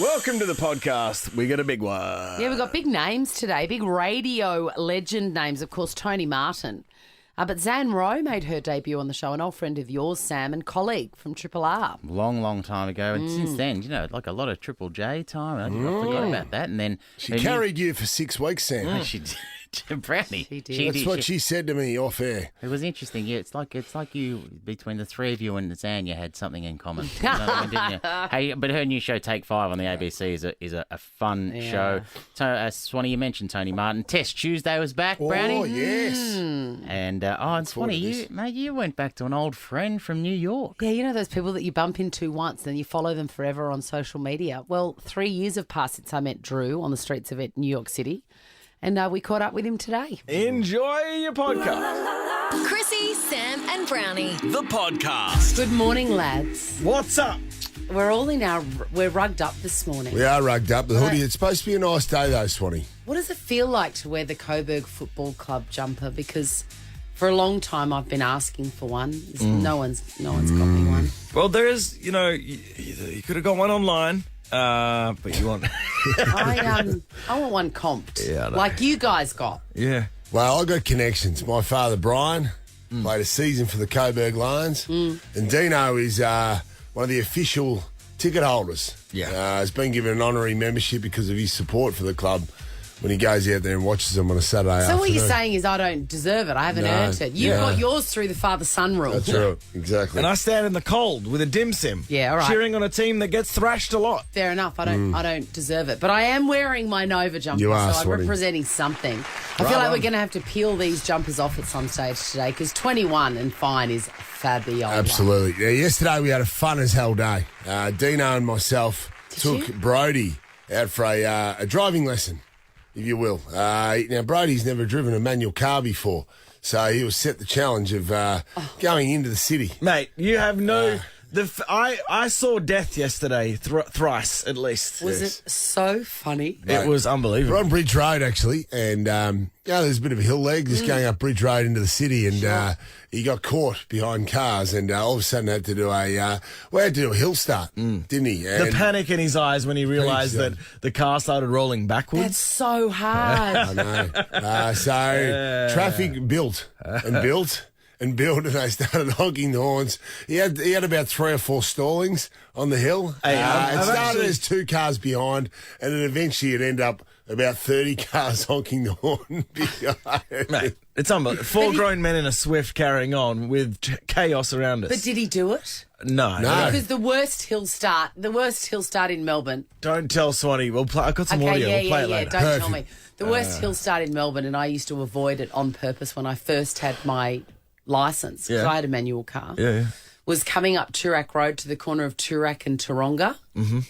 Welcome to the podcast. We got a big one. Yeah, we've got big names today, big radio legend names. Of course, Tony Martin. But Zan Rowe made her debut on the show, an old friend of yours, Sam, and colleague from Triple R. Long time ago. And since then, like a lot of Triple J time. I forgot about that. And then She carried you for 6 weeks, Sam. She did. Brownie. She did. That's what she said to me off air. It was interesting. Yeah, it's like you, between the three of you and Zan, you had something in common. You know what I mean, didn't you? Hey, but her new show, Take 5 on the ABC, is a fun show. So, Swanee, you mentioned Tony Martin. Test Tuesday was back, Brownie. Oh, yes. And, and Swanee, you went back to an old friend from New York. Yeah, you know those people that you bump into once and you follow them forever on social media? Well, 3 years have passed since I met Drew on the streets of New York City. And we caught up with him today. Enjoy your podcast. Chrissy, Sam and Brownie. The podcast. Good morning, lads. What's up? We're all we're rugged up this morning. We are rugged up. The hoodie. It's supposed to be a nice day, though, Swanee. What does it feel like to wear the Coburg Football Club jumper? Because for a long time I've been asking for one. No one's got me one. Well, there is, you could have got one online, but you want... I want one comped, Yeah, I know. like you guys got. Yeah. Well, I got connections. My father, Brian, played a season for the Coburg Lions. And Dino is one of the official ticket holders. Yeah. Has been given an honorary membership because of his support for the club when he goes out there and watches them on a Saturday afternoon. So what you're saying is I don't deserve it. I haven't earned it. You've got yours through the father-son rule. That's right. Exactly. And I stand in the cold with a dim sim. Yeah, all right. Cheering on a team that gets thrashed a lot. Fair enough. I don't deserve it. But I am wearing my Nova jumper, You are, so I'm Swanee. representing something. I feel like we're going to have to peel these jumpers off at some stage today because 21 and fine is fabulous. Absolutely. Yeah, yesterday we had a fun as hell day. Dino and myself took you? Brody out for a driving lesson, if you will. Now, Brody's never driven a manual car before, so he was set the challenge of going into the city. Mate, you have no... I saw death yesterday, thrice at least. Was it so funny? It was unbelievable. We're on Bridge Road, actually, and there's a bit of a hill leg just going up Bridge Road into the city, and he got caught behind cars, and all of a sudden had to do a hill start, didn't he? The And panic in his eyes when he realised that the car started rolling backwards. That's so hard. I know. Traffic built and built. And and they started honking the horns. He had about 3 or 4 stallings on the hill. Hey, It started as 2 cars behind, and then eventually it ended up about 30 cars honking the horn behind. Mate, it's unbelievable. 4 grown men in a Swift carrying on with chaos around us. But did he do it? No. Because the worst hill start in Melbourne. Don't tell Swanee. I've got some audio. We'll play it later. Don't tell me. The worst hill start in Melbourne, and I used to avoid it on purpose when I first had my licence, because I had a manual car, was coming up Toorak Road to the corner of Toorak and Taronga.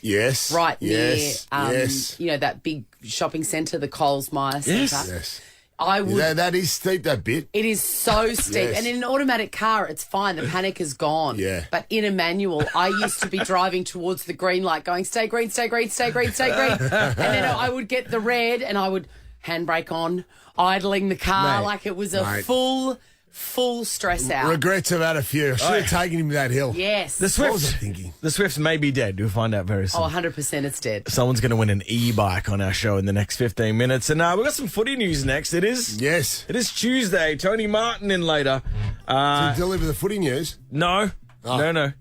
Yes. Right yes, near, yes. that big shopping centre, the Coles Myer Yes. Centre. Yes. I would... That is steep, that bit. It is so steep. Yes. And in an automatic car, it's fine. The panic is gone. Yeah. But in a manual, I used to be driving towards the green light going, stay green, stay green, stay green, stay green. And then I would get the red and I would handbrake on, idling the car Mate, like it was a mate. full stress out. Regrets I've had a few. I should have taken him to that hill. Yes. The What was I Swift. thinking? The Swift may be dead. We'll find out very soon. Oh, 100% it's dead. Someone's going to win an e-bike on our show in the next 15 minutes. And we've got some footy news next. Yes. It is Tuesday. Tony Martin in later. To deliver the footy news. No. No.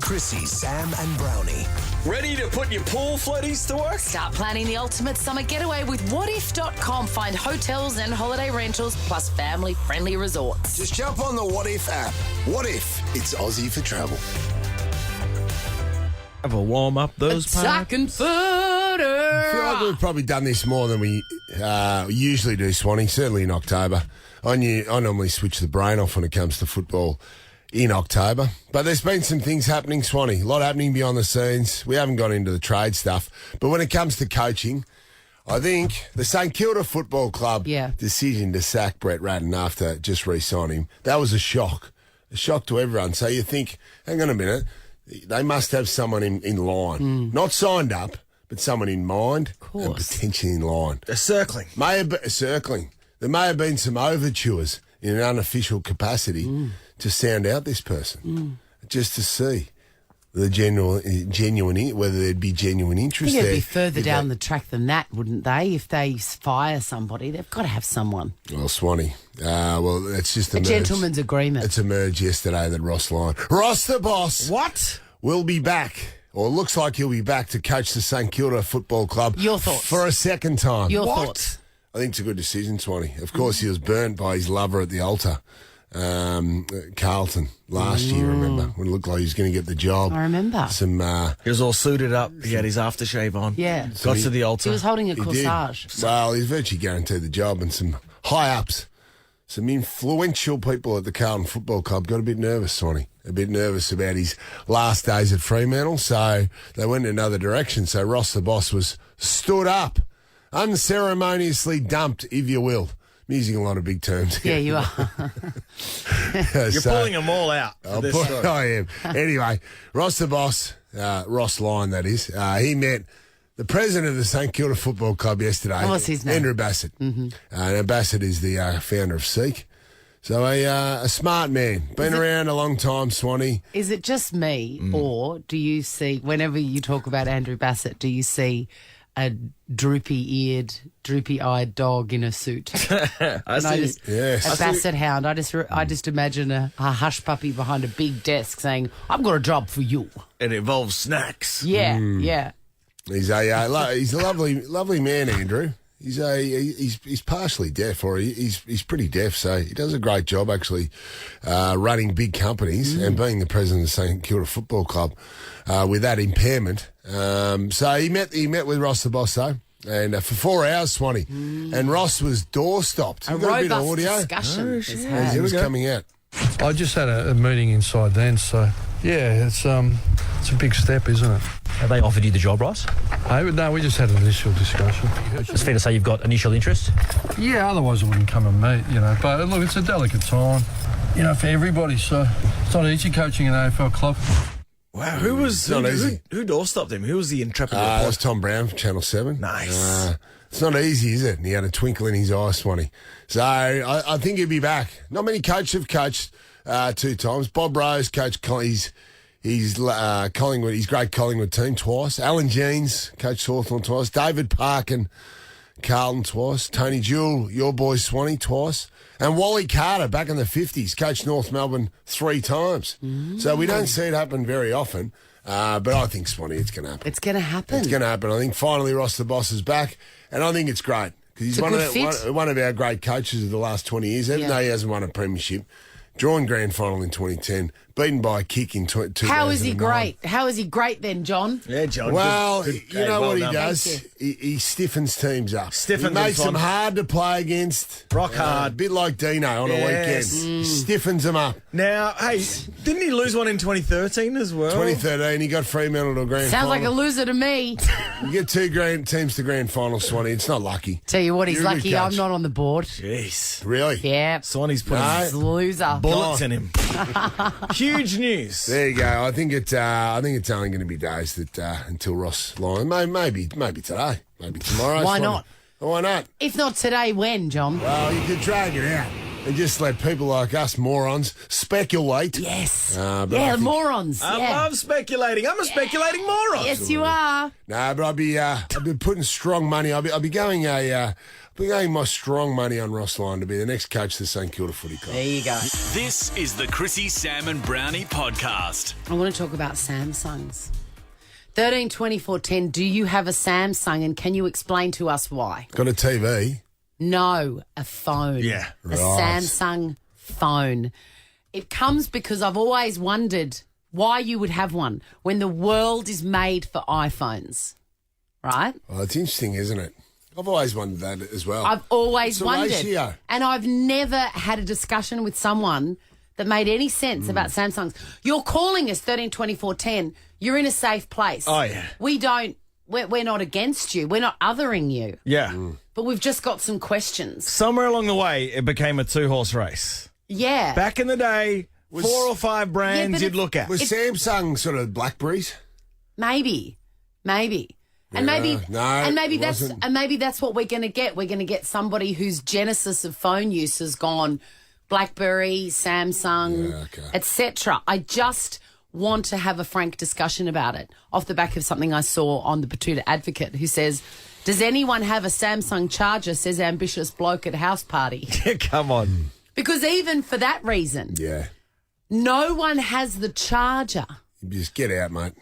Chrissy, Sam and Brownie. Ready to put your pool floaties to work? Start planning the ultimate summer getaway with whatif.com. Find hotels and holiday rentals plus family-friendly resorts. Just jump on the What If app. What if it's Aussie for travel? Have a warm up those Attacking footer. I feel like we've probably done this more than we usually do, Swanee, certainly in October. I normally switch the brain off when it comes to football in October. But there's been some things happening, Swanee. A lot happening behind the scenes. We haven't got into the trade stuff. But when it comes to coaching, I think the St Kilda Football Club decision to sack Brett Ratton after just re-signing him, that was a shock. A shock to everyone. So you think, hang on a minute, they must have someone in line. Not signed up, but someone in mind and potentially in line. They're circling. Circling. There may have been some overtures in an unofficial capacity to sound out this person, just to see. the genuine, whether there'd be genuine I interest think it'd there. be further If down the track than that, wouldn't they? If they fire somebody, they've got to have someone. Well, Swanee. Well, it's just A emerged. gentleman's agreement. It's emerged yesterday that Ross the boss, What? will be back, or looks like he'll be back to coach the St Kilda Football Club. Your thoughts? For a second time. Your What? thoughts? I think it's a good decision, Swanee. Of course, he was burnt by his lover at the altar, Carlton, last year, remember? When it looked like he was going to get the job. I remember. Some, He was all suited up. He had his aftershave on. Yeah. Got to the altar. He was holding a he did. corsage. Well, he's virtually guaranteed the job, and some high-ups, some influential people at the Carlton Football Club got a bit nervous, Swanee. A bit nervous about his last days at Fremantle, so they went in another direction. So Ross the boss was stood up, unceremoniously dumped, if you will. I'm using a lot of big terms Yeah, here. you are. You're pulling them all out. For this story. I am. Anyway, Ross the boss, Ross Lyon, that is, he met the president of the St Kilda Football Club yesterday. What's his name? Andrew Bassett. Mm-hmm. Now, Bassett is the founder of Seek. So a smart man. Been around a long time, Swanee. Is it just me, or do you see, whenever you talk about Andrew Bassett, do you see a droopy-eared, droopy-eyed dog in a suit? I see. Yes. A Basset hound. I just imagine a hush puppy behind a big desk saying, "I've got a job for you." It involves snacks. Yeah, yeah. He's a lovely man, Andrew. He's partially deaf, or he's pretty deaf, so he does a great job actually running big companies and being the president of the St Kilda Football Club with that impairment. So he met with Ross the boss though, and for 4 hours, Swanee, and Ross was door stopped. A You got a bit of robust audio? discussion is It had. was coming out. I just had a meeting inside then, so yeah, it's a big step, isn't it? Have they offered you the job, Ross? Hey, but no, we just had an initial discussion. It's fair to say you've got initial interest. Yeah, otherwise I wouldn't come and meet, But look, it's a delicate time, for everybody. So it's not easy coaching an AFL club. Wow, who doorstopped him? Who was the intrepid That reporter? was Tom Brown from Channel 7. Nice. It's not easy, is it? And he had a twinkle in his eye, Swanee. So I think he'll be back. Not many coaches have coached 2 times. Bob Rose coached He's Collingwood, his great Collingwood team twice. Alan Jeans coached Hawthorn twice. David Parkin, Carlton twice. Tony Jewell, your boy Swanee twice. And Wally Carter back in the 50s coached North Melbourne 3 times. So we don't see it happen very often. But I think, Swanee, it's going to happen. It's going to happen. It's going to happen. I think finally Ross the boss is back. And I think it's great. Because he's It's a good fit. one of our great coaches of the last 20 years. Even though he hasn't won a premiership. Drawn grand final in 2010, beaten by a kick in 2009. How is he great? How is he great then, John? Yeah, John. Well, good. you know Well what he done. does? He stiffens teams up. Stiffens he makes them them hard to play against. Rock hard. A bit like Dino on a Yes. weekend. He stiffens them up. Now, hey, didn't he lose one in 2013 as well? 2013, he got Fremantle to a grand Sounds final. like a loser to me. You get 2 teams to grand final, Swanee. It's not lucky. Tell you what, he's You're a good lucky I'm coach. not on the board. Jeez. Really? Yeah. Swanee's putting No. He's a loser. bullets in him. Huge news. There you go. I think it's only going to be days that until Ross Lyon. Maybe today. Maybe tomorrow. Why Swanee. not? Why not? If not today, when, John? Well, you could drag it out and just let people like us morons speculate. Yes. but I Yeah, think- morons. I yeah. love speculating. I'm a speculating moron. Yes, you are. No, but I'd be putting strong money. I'll be going my strong money on Ross Lyon to be the next coach of the St Kilda Footy Club. There you go. This is the Chrissy, Sam and Brownie podcast. I want to talk about Samsungs. 13, 24, 10. Do you have a Samsung, and can you explain to us why? Got a TV. No, a phone. Yeah. A Right. Samsung phone. It comes because I've always wondered why you would have one when the world is made for iPhones, right? Well, it's interesting, isn't it? I've always wondered that as well. I've always It's a wondered. ratio. And I've never had a discussion with someone that made any sense about Samsungs. You're calling us 13, 24, 10. You're in a safe place. Oh, yeah. We're not against you. We're not othering you. Yeah. But we've just got some questions. Somewhere along the way, it became a 2-horse race. Yeah. Back in the day, 4 or 5 brands but you'd it's- look at. Was Samsung sort of Blackberries? Maybe. And maybe no, and maybe it that's wasn't. and maybe that's what we're going to get. We're going to get somebody whose genesis of phone use has gone BlackBerry, Samsung, Yeah, okay. etc. I just want to have a frank discussion about it off the back of something I saw on the Batuta Advocate, who says, does anyone have a Samsung charger, says ambitious bloke at house party. Come on. Because even for that reason, Yeah. no one has the charger. Just get out, mate.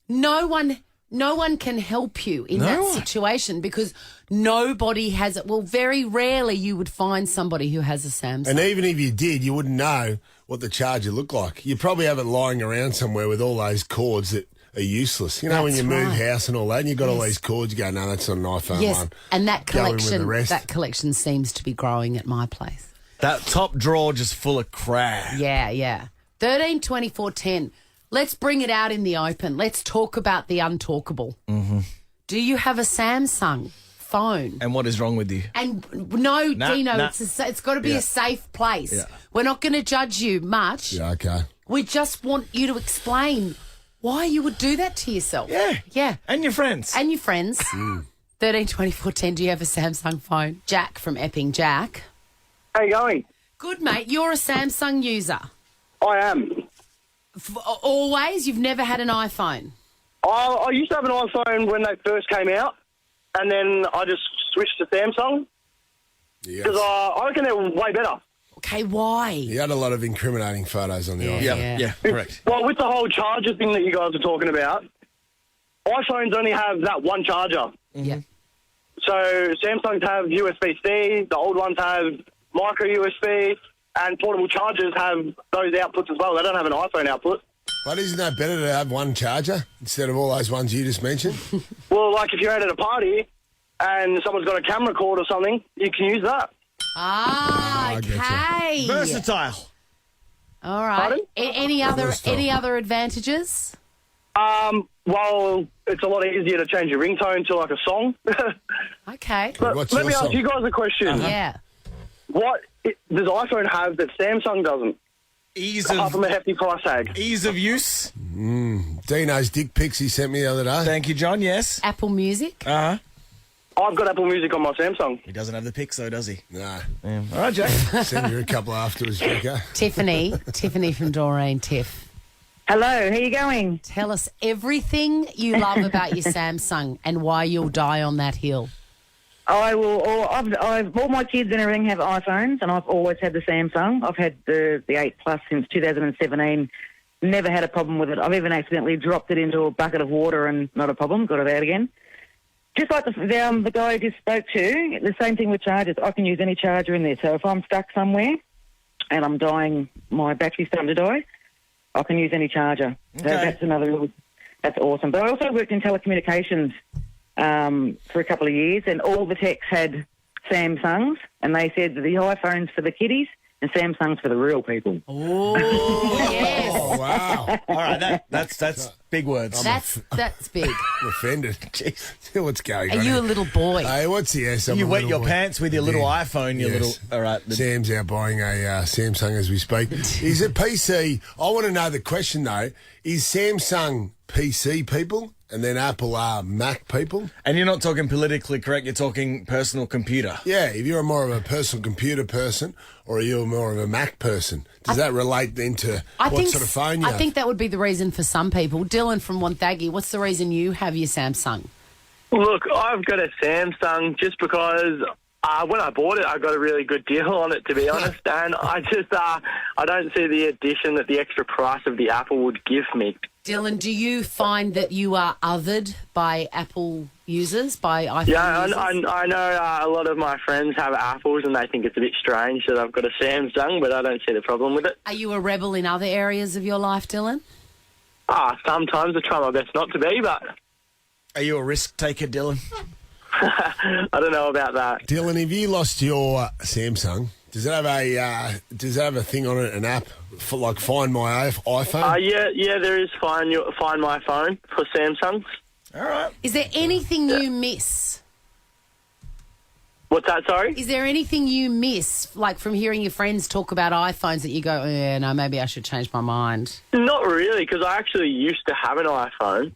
No one can help you in that situation because nobody has it. Well, very rarely you would find somebody who has a Samsung. And even if you did, you wouldn't know what the charger looked like. You probably have it lying around somewhere with all those cords that are useless. You know, when That's you move right. house and all that, and you've got all Yes. these cords, you go, no, that's not an iPhone Yes, one. and that Go in with the rest. collection seems to be growing at my place. That top drawer just full of crap. Yeah. 13, 24, 10. Let's bring it out in the open. Let's talk about the untalkable. Mm-hmm. Do you have a Samsung phone? And what is wrong with you? And no, Nah, Dino, nah. it's got to be Yeah. a safe place. Yeah. We're not going to judge you much. Yeah, okay. We just want you to explain why you would do that to yourself. Yeah. And your friends. And your friends. 13, 24, 10. Do you have a Samsung phone? Jack from Epping. Jack. How you going? Good, mate. You're a Samsung user. I am. Always? You've never had an iPhone? I used to have an iPhone when they first came out, and then I just switched to Samsung Yes. because I reckon they're way better. Okay, why? You had a lot of incriminating photos on the iPhone. Yeah, correct. Well, with the whole charger thing that you guys are talking about, iPhones only have that one charger. Yeah. So Samsungs have USB-C, the old ones have micro USB, and portable chargers have those outputs as well. They don't have an iPhone output. But isn't that better to have one charger instead of all those ones you just mentioned? Well, like if you're out at a party and someone's got a camera cord or something, you can use that. Ah, I getcha. okay. Versatile. All right. Pardon? Any other advantages? Well, it's a lot easier to change your ringtone to like a song. Okay. But What's let your me ask song? you guys a question. Yeah. What does iPhone have that Samsung doesn't? Ease Apart of from a hefty price tag. ease of use. Dino's dick pics he sent me the other day. Thank you, John. Yes. Apple Music. Uh-huh. I've got Apple Music on my Samsung. He doesn't have the pics, though, does he? No. All right, Jack. Send you a couple afterwards, Jacko. Tiffany from Doreen. Tiff. Hello, how you going? Tell us everything you love about your Samsung and why you'll die on that hill. I will. All my kids and everything have iPhones, and I've always had the Samsung. I've had the 8 Plus since 2017. Never had a problem with it. I've even accidentally dropped it into a bucket of water and not a problem. Got it out again. Just like the guy I just spoke to, the same thing with chargers. I can use any charger in there. So if I'm stuck somewhere and I'm dying, my battery's starting to die, I can use any charger. So that's that's awesome. But I also worked in telecommunications for a couple of years, and all the techs had Samsungs, and they said that the iPhone's for the kiddies and Samsung's for the real people. Oh, yes. Oh, wow. All right, that's big words. That's big. I'm offended. Jeez. What's going on? Are you here? a little boy? Hey, what's the S? I'm You a wet little your boy. pants with your little iPhone, your Yes. little... All right. Sam's out buying a Samsung as we speak. Is it PC? I want to know the question, though. Is Samsung PC people and then Apple are Mac people? And you're not talking politically correct, you're talking personal computer. Yeah, if you're more of a personal computer person or are you more of a Mac person, does that relate then to what sort of phone you I have? think that would be the reason for some people. Dylan from Wonthaggi, what's the reason you have your Samsung? Look, I've got a Samsung just because when I bought it, I got a really good deal on it, to be honest. And I just I don't see the addition that the extra price of the Apple would give me. Dylan, do you find that you are othered by Apple users, by iPhone Yeah, users? I know a lot of my friends have Apples and they think it's a bit strange that I've got a Samsung, but I don't see the problem with it. Are you a rebel in other areas of your life, Dylan? Sometimes I try my best not to be, but Are you a risk taker, Dylan? I don't know about that. Dylan, if you lost your Samsung, does it have a thing on it, an app for like Find My iPhone? Yeah, there is Find My Phone for Samsungs. All right. Is there anything you miss? What's that, sorry? Is there anything you miss, like from hearing your friends talk about iPhones that you go, oh, yeah, no, maybe I should change my mind? Not really, because I actually used to have an iPhone.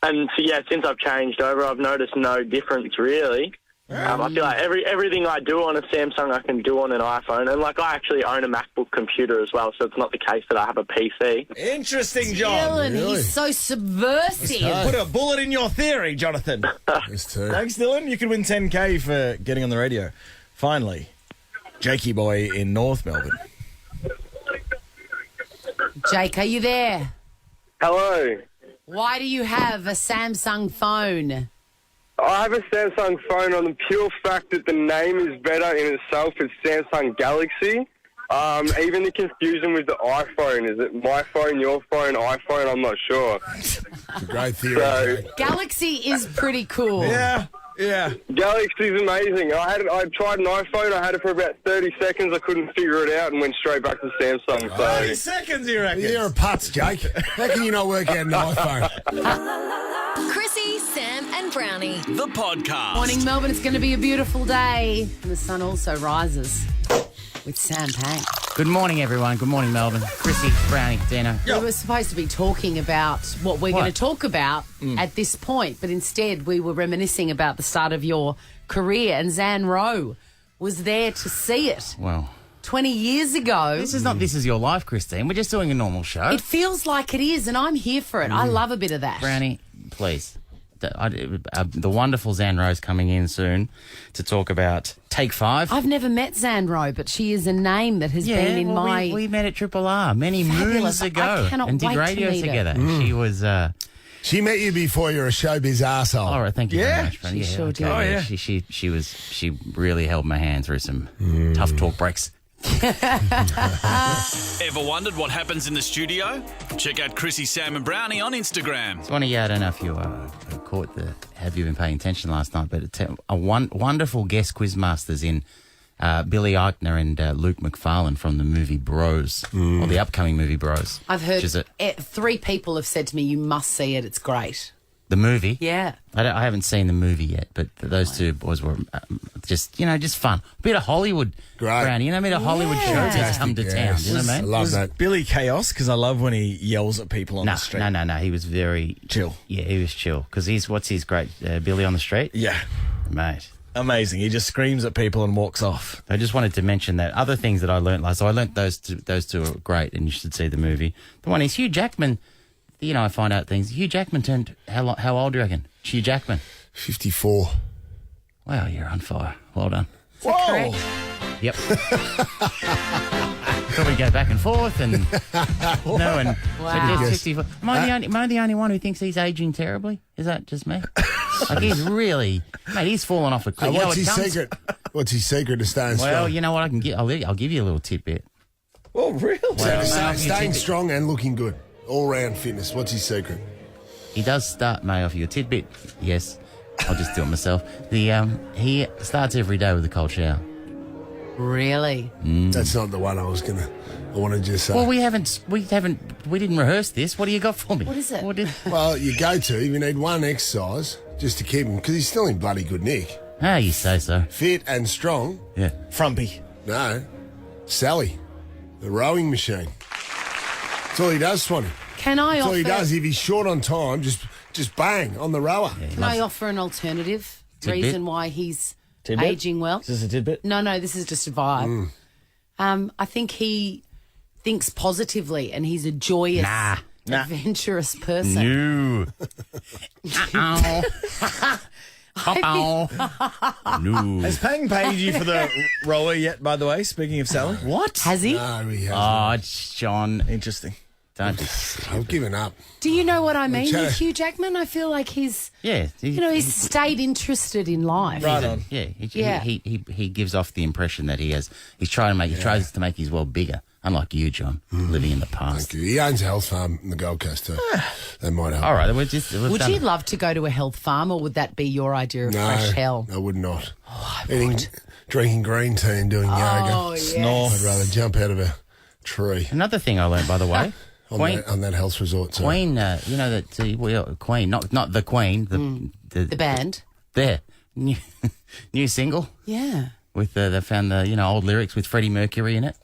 And so, since I've changed over, I've noticed no difference really. I feel like everything I do on a Samsung I can do on an iPhone. And, like, I actually own a MacBook computer as well, so it's not the case that I have a PC. Interesting, John. Dylan, he's so subversive. Put a bullet in your theory, Jonathan. That's too. Thanks, Dylan. You could win 10K for getting on the radio. Finally, Jakey boy in North Melbourne. Jake, are you there? Hello. Why do you have a Samsung phone? I have a Samsung phone on the pure fact that the name is better in itself. It's Samsung Galaxy. Even the confusion with the iPhone. Is it my phone, your phone, iPhone? I'm not sure. It's a great theory. Galaxy is pretty cool. Yeah. Galaxy's amazing. I tried an iPhone. I had it for about 30 seconds. I couldn't figure it out and went straight back to Samsung. 30 seconds, you reckon? You're a putz, Jake. How can you not work out an iPhone? Chrissy, Sam and Brownie. The podcast. Morning, Melbourne. It's going to be a beautiful day. And the sun also rises with Sam Pang. Good morning, everyone. Good morning, Melbourne. Chrissy, Brownie, Dino. We were supposed to be talking about what we're going to talk about Mm. at this point, but instead we were reminiscing about the start of your career, and Zan Rowe was there to see it. Well, 20 years ago. this is not This Is Your Life, Christine. We're just doing a normal show. It feels like it is, and I'm here for it. I love a bit of that. Brownie, please. The wonderful Zan Rowe's coming in soon to talk about Take 5. I've never met Zan Rowe, but she is a name that has been in my... We met at Triple R many Fabulous. moons ago I cannot and did wait to radio meet her. together. She was... She met you before you're a showbiz arsehole. All right, thank you very much, Brownie. She sure did. Oh, yeah. She really held my hand through some tough talk breaks. Ever wondered what happens in the studio? Check out Chrissy, Sam and Brownie on Instagram. So, I don't know if you caught have you been paying attention last night, but it's a wonderful guest quizmasters in Billy Eichner and Luke McFarlane from the movie Bros, or the upcoming movie Bros. I've heard which is 3 people have said to me, you must see it, it's great. the movie. Yeah. I haven't seen the movie yet, but those two boys were just fun. A bit of Hollywood, Brownie. You know, a bit of Hollywood shows has come to town. You know what I mean? I love that. Billy Chaos, because I love when he yells at people on the street. No. He was very chill. Yeah, he was chill. Because what's his great Billy on the Street? Yeah. Mate. Amazing. He just screams at people and walks off. I just wanted to mention that. Other things that I learnt last. So I learnt those two are great, and you should see the movie. The one is Hugh Jackman. You know, I find out things. Hugh Jackman turned how old do you reckon? Hugh Jackman. 54. Wow, you're on fire. Well done. Whoa. Yep. So we go back and forth and Wow. But 54. Am I the only one who thinks he's aging terribly? Is that just me? Like he's really, mate. He's fallen off a cliff. What's his secret? What's his secret to staying strong? Well, you know what? I'll give you a little tidbit. Oh, really? Staying strong and looking good. All-round fitness. What's his secret? He does start, may I offer you a tidbit? Yes. I'll just do it myself. He starts every day with a cold shower. Really? That's not the one I want to just say. Well, we didn't rehearse this. What do you got for me? What is it? Well, you need one exercise just to keep him, because he's still in bloody good nick. Ah, you say so. Fit and strong. Yeah. Frumpy. No. Sally. The rowing machine. That's all he does, Swanee. Can I That's offer... all he does. If he's short on time, just bang on the rower. Yeah, Can I offer an alternative reason why he's Tidbit? aging well? Is this a tidbit? No, this is just a vibe. I think he thinks positively and he's a joyous, adventurous person. No. No. Has Pang paid you for the roller yet, by the way, speaking of Sally? What? Has he? No, he hasn't. Oh, John. Interesting. Don't be I've given up. Do you know what I mean Chad- with Hugh Jackman? I feel like he's, Yeah. he's stayed interested in life. Right on. Yeah. Yeah. He gives off the impression that he tries to make his world bigger. Unlike you, John, living in the past. Thank you. He owns a health farm in the Gold Coast too. That might help. All right, Would you love to go to a health farm, or would that be your idea of fresh hell? I would not. Drinking green tea and doing yoga. Oh, yes. I'd rather jump out of a tree Another thing I learned, by the way, on that health resort. So. Queen, you know that Queen, not the Queen, The band? their new single Yeah. with they found the old lyrics with Freddie Mercury in it.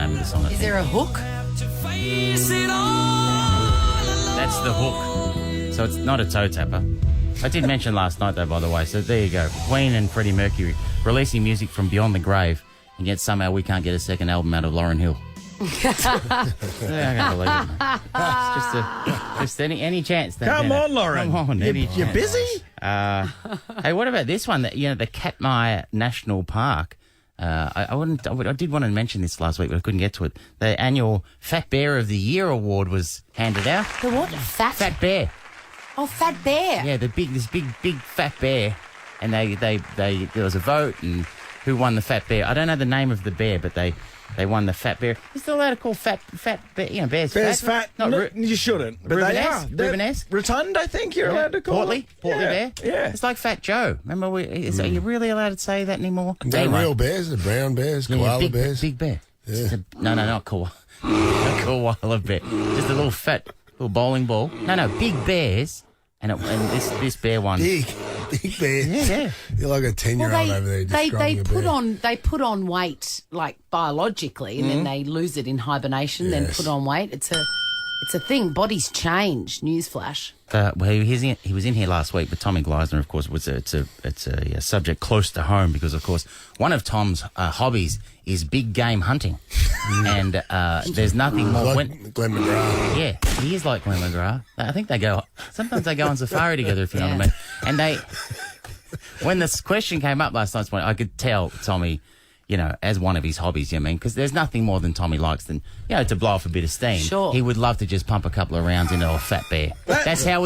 name of the song. Is there a hook? That's the hook. So it's not a toe tapper. I did mention last night, though, by the way, so there you go. Queen and Freddie Mercury releasing music from beyond the grave, and yet somehow we can't get a second album out of Lauryn Hill. Yeah, I can't believe it, mate. It's just any chance. Come on, Lauren. Come on, You're busy? Hey, what about this one? The Katmai National Park. I did want to mention this last week, but I couldn't get to it. The annual Fat Bear of the Year award was handed out. The what? Fat Bear. Oh, Fat Bear. Yeah, this big fat bear, and there was a vote, and who won the fat bear? I don't know the name of the bear, but they won the fat bear. Is it allowed to call fat bear? Bears fat. No, you shouldn't. But they are. Rubenesque? Rotund, I think you're allowed to call Portly bear. Yeah. It's like Fat Joe. Remember, are you really allowed to say that anymore? They're real bears, the brown bears, koala bears. Big bear. Yeah. No, not koala. Not koala bear. Just a little bowling ball. No, big bears. And this bear won. Big bear. Yeah. You're like a 10-year-old over there. They put on weight like biologically, and then they lose it in hibernation. Then put on weight. It's a thing. Bodies change. Newsflash. Well, he was in here last week, but Tommy Gleisner, of course, it's a subject close to home because, of course, one of Tom's hobbies is big game hunting, and there's nothing more. Like Glenn McGrath. Yeah, he is like Glenn McGrath. I think sometimes they go on safari together, if you know what I mean. And when this question came up last night, I could tell Tommy, as one of his hobbies, because there's nothing more than Tommy likes than, to blow off a bit of steam. Sure. He would love to just pump a couple of rounds into a fat bear. That's how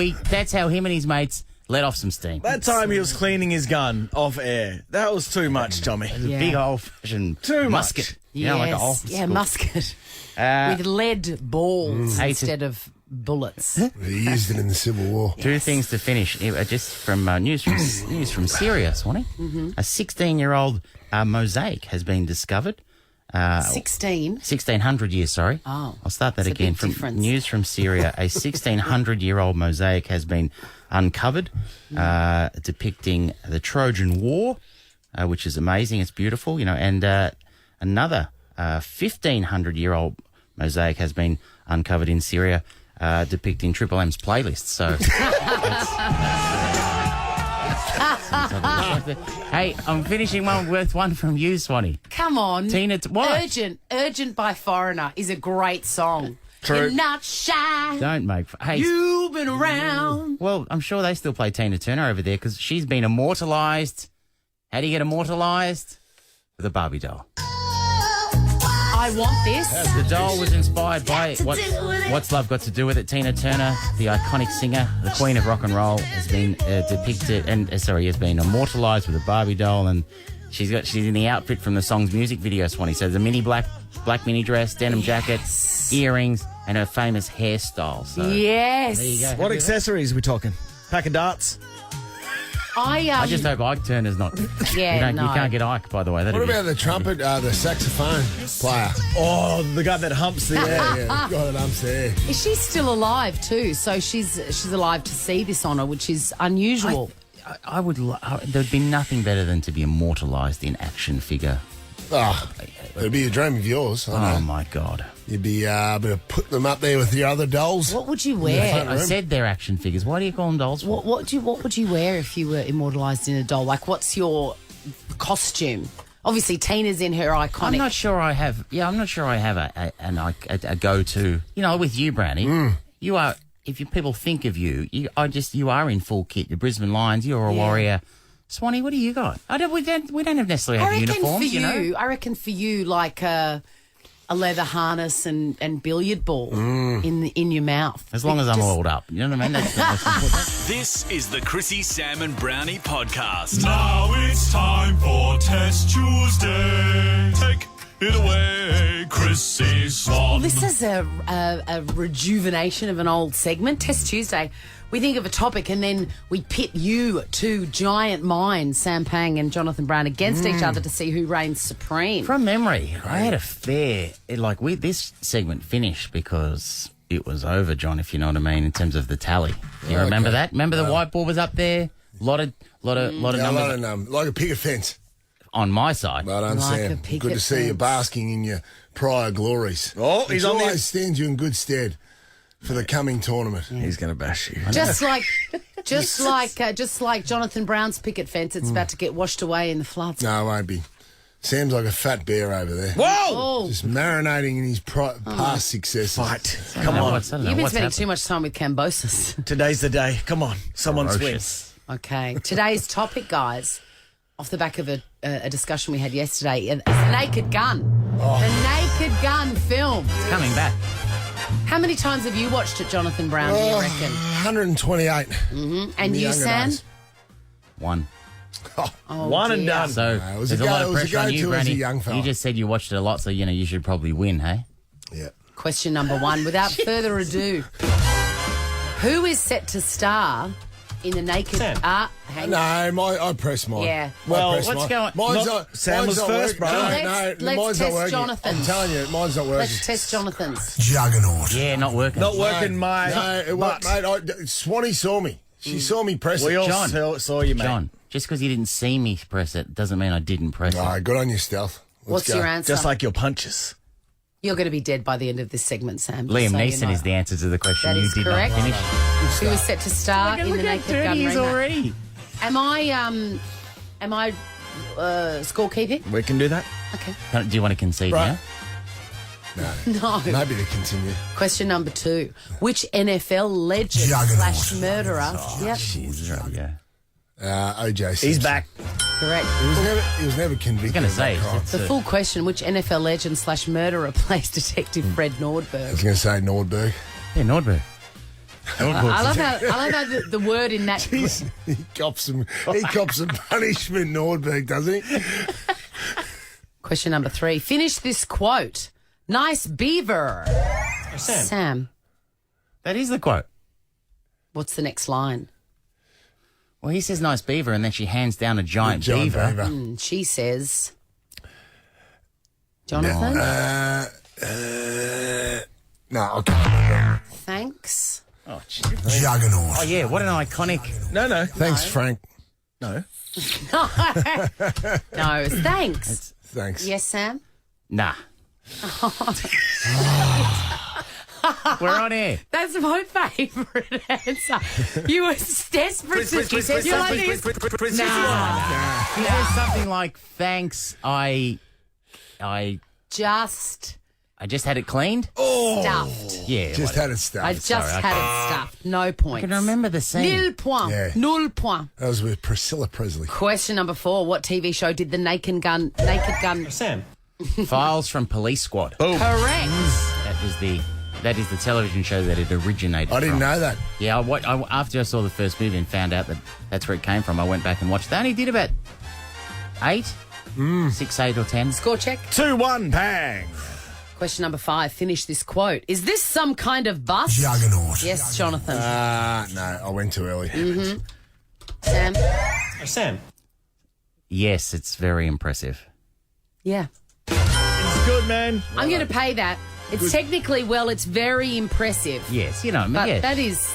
him and his mates let off some steam. That time he was cleaning his gun off air. That was too much, Tommy. It was a big old-fashioned musket. Yes. Like an old musket. With lead balls instead of bullets. They used it in the Civil War. Two things to finish. Just from news from Syria, Swanee. Mm-hmm. A 16-year-old mosaic has been discovered. 1600 years, sorry. Oh. I'll start that That's a again. big From difference. news from Syria, a 1600-year-old mosaic has been uncovered depicting the Trojan War, which is amazing. It's beautiful, and another 1500-year-old mosaic has been uncovered in Syria depicting Triple M's playlist. So hey, I'm finishing with one from you, Swanee. Come on. Tina, what? Urgent by Foreigner is a great song. True. You're not shy. Don't make... Hey, You've been around. well, I'm sure they still play Tina Turner over there because she's been immortalised. How do you get immortalised? With a Barbie doll. I want this. The doll was inspired by What's Love Got to Do with It? Tina Turner, the iconic singer, the queen of rock and roll, has been depicted and has been immortalised with a Barbie doll, and she's in the outfit from the song's music video, Swanee. So the mini black mini dress, denim jacket, earrings, and her famous hairstyle. So Yes. there you go. What accessories are we talking? Pack of darts? I just hope Ike Turner's not. Yeah, you can't get Ike, by the way. What about the trumpet, the saxophone player? Oh, the guy that humps the air. Yeah, the guy that humps there. Is she still alive too? So she's alive to see this honour, which is unusual. I would. There'd be nothing better than to be immortalised in action figure. Oh, it'd be a dream of yours. I know. Oh my God! You'd be able to put them up there with your other dolls. What would you wear? I said they're action figures. Why do you call them dolls? What would you wear if you were immortalised in a doll? Like, what's your costume? Obviously, Tina's in her iconic. I'm not sure I have. Yeah, I'm not sure I have a go-to. With you, Brownie. You are. If people think of you, you are in full kit. The Brisbane Lions. You're a warrior. Swanee, what do you got? We don't have necessarily have uniforms. I reckon for you, like a leather harness and billiard ball in your mouth. As long as I'm oiled up, you know what I mean. That's the most important. This is the Chrissy, Sam and Brownie podcast. Now it's time for Test Tuesday. Take it away, Chrissy Swan. This is a rejuvenation of an old segment, Test Tuesday. We think of a topic and then we pit you two giant minds, Sam Pang and Jonathan Brown, against each other to see who reigns supreme. From memory, I had a fair... this segment finished because it was over, John, if you know what I mean, in terms of the tally. You remember that? Remember the whiteboard was up there? A lot of numbers. Like a picket fence. on my side. Well done, Like a Sam. picket Good to see you fence. basking in your prior glories. Oh, he's Which on the- always stands you in good stead for the coming tournament. He's going to bash you. Just like Jonathan Brown's picket fence, it's about to get washed away in the floods. No, it won't be. Sam's like a fat bear over there. Whoa! Oh, Just marinating in his past successes. Fight. I Come don't know on. what's- I don't know you've been what's spending happening. too much time with Cambosis. Today's the day. Come on. Someone swing. Ferocious. Okay. Today's topic, guys, off the back of a discussion we had yesterday, is Naked Gun. The Naked Gun film. It's coming back. How many times have you watched it, Jonathan Brown, do you reckon? 128. And you, younger Sam? days. One. Oh, One and dear. done. So it was there's a a go- lot it of was a pressure on you, go-to as a Granny. young fella. You just said you watched it a lot, so you should probably win, hey? Yeah. Question number one. Without further ado, who is set to star in the Naked... hang on. No, I press mine. Yeah. Well, what's going- Mine's Not- not. Sam mine's was not first, working. bro. Let's mine's not test working. Jonathan's. I'm telling you, mine's not working. Let's test Jonathan's. Juggernaut. Yeah, not working. Not working, my No, it butt. won't, mate. Swanee saw me. She saw me press We it. all John. saw you, mate. John, just because you didn't see me press it doesn't mean I didn't press All right, it. good on you, Stealth. What's Let's go. your answer? Just like your punches. You're going to be dead by the end of this segment, Sam. just Liam so you Neeson know. is the answer to the question That you is did correct. not finish. Who is set to star in the Naked Gun remake? already. Am I scorekeeping? We can do that. Okay. Do you want to concede Right. now? No. Maybe to continue. Question number two. Which NFL legend Juggernaut. / murderer? Yep. Yeah. OJ Simpson. He's back. Correct. He was never convicted. I was of going that to say, crime. it's The full question, which NFL legend / murderer plays Detective Fred I was Nordberg? going to say Nordberg. yeah, Nordberg. I love how the word in that... He cops some punishment, Nordberg, doesn't he? Question number three. Finish this quote. Nice beaver. Sam, That is the quote. what's the next line? Well, he says nice beaver, and then she hands down a giant beaver. She says... Jonathan? No, I can't remember. Thanks. Oh, jeez. Juggernaut. Oh, yeah, what an iconic... No. Thanks, Frank. No. No, thanks. Thanks. Yes, Sam? Nah. We're on air. That's my favourite answer. You were desperate to... You're like this. Nah. He says something like, thanks, I Just just had it cleaned. stuffed. Yeah, Just had it stuffed. I just had it stuffed. No points. I can remember the scene. Nil point. Yeah. Null point. That was with Priscilla Presley. Question number 4. What TV show did the Naked Gun... Sam. Files from Police Squad. Boom. Correct. That is the television show that it originated I didn't from. know that. Yeah, after I saw the first movie and found out that that's where it came from, I went back and watched. They only did about 8, 6, 8 or 10. Score check. 2-1, bang. Question number 5. Finish this quote. Is this some kind of bust? Juggernaut. Yes, Jonathan. No, I went too early. Sam? Sam. Yes, it's very impressive. Yeah. It's good, man. I'm going to pay that. It's technically, it's very impressive. Yes, you know, But yeah. that is...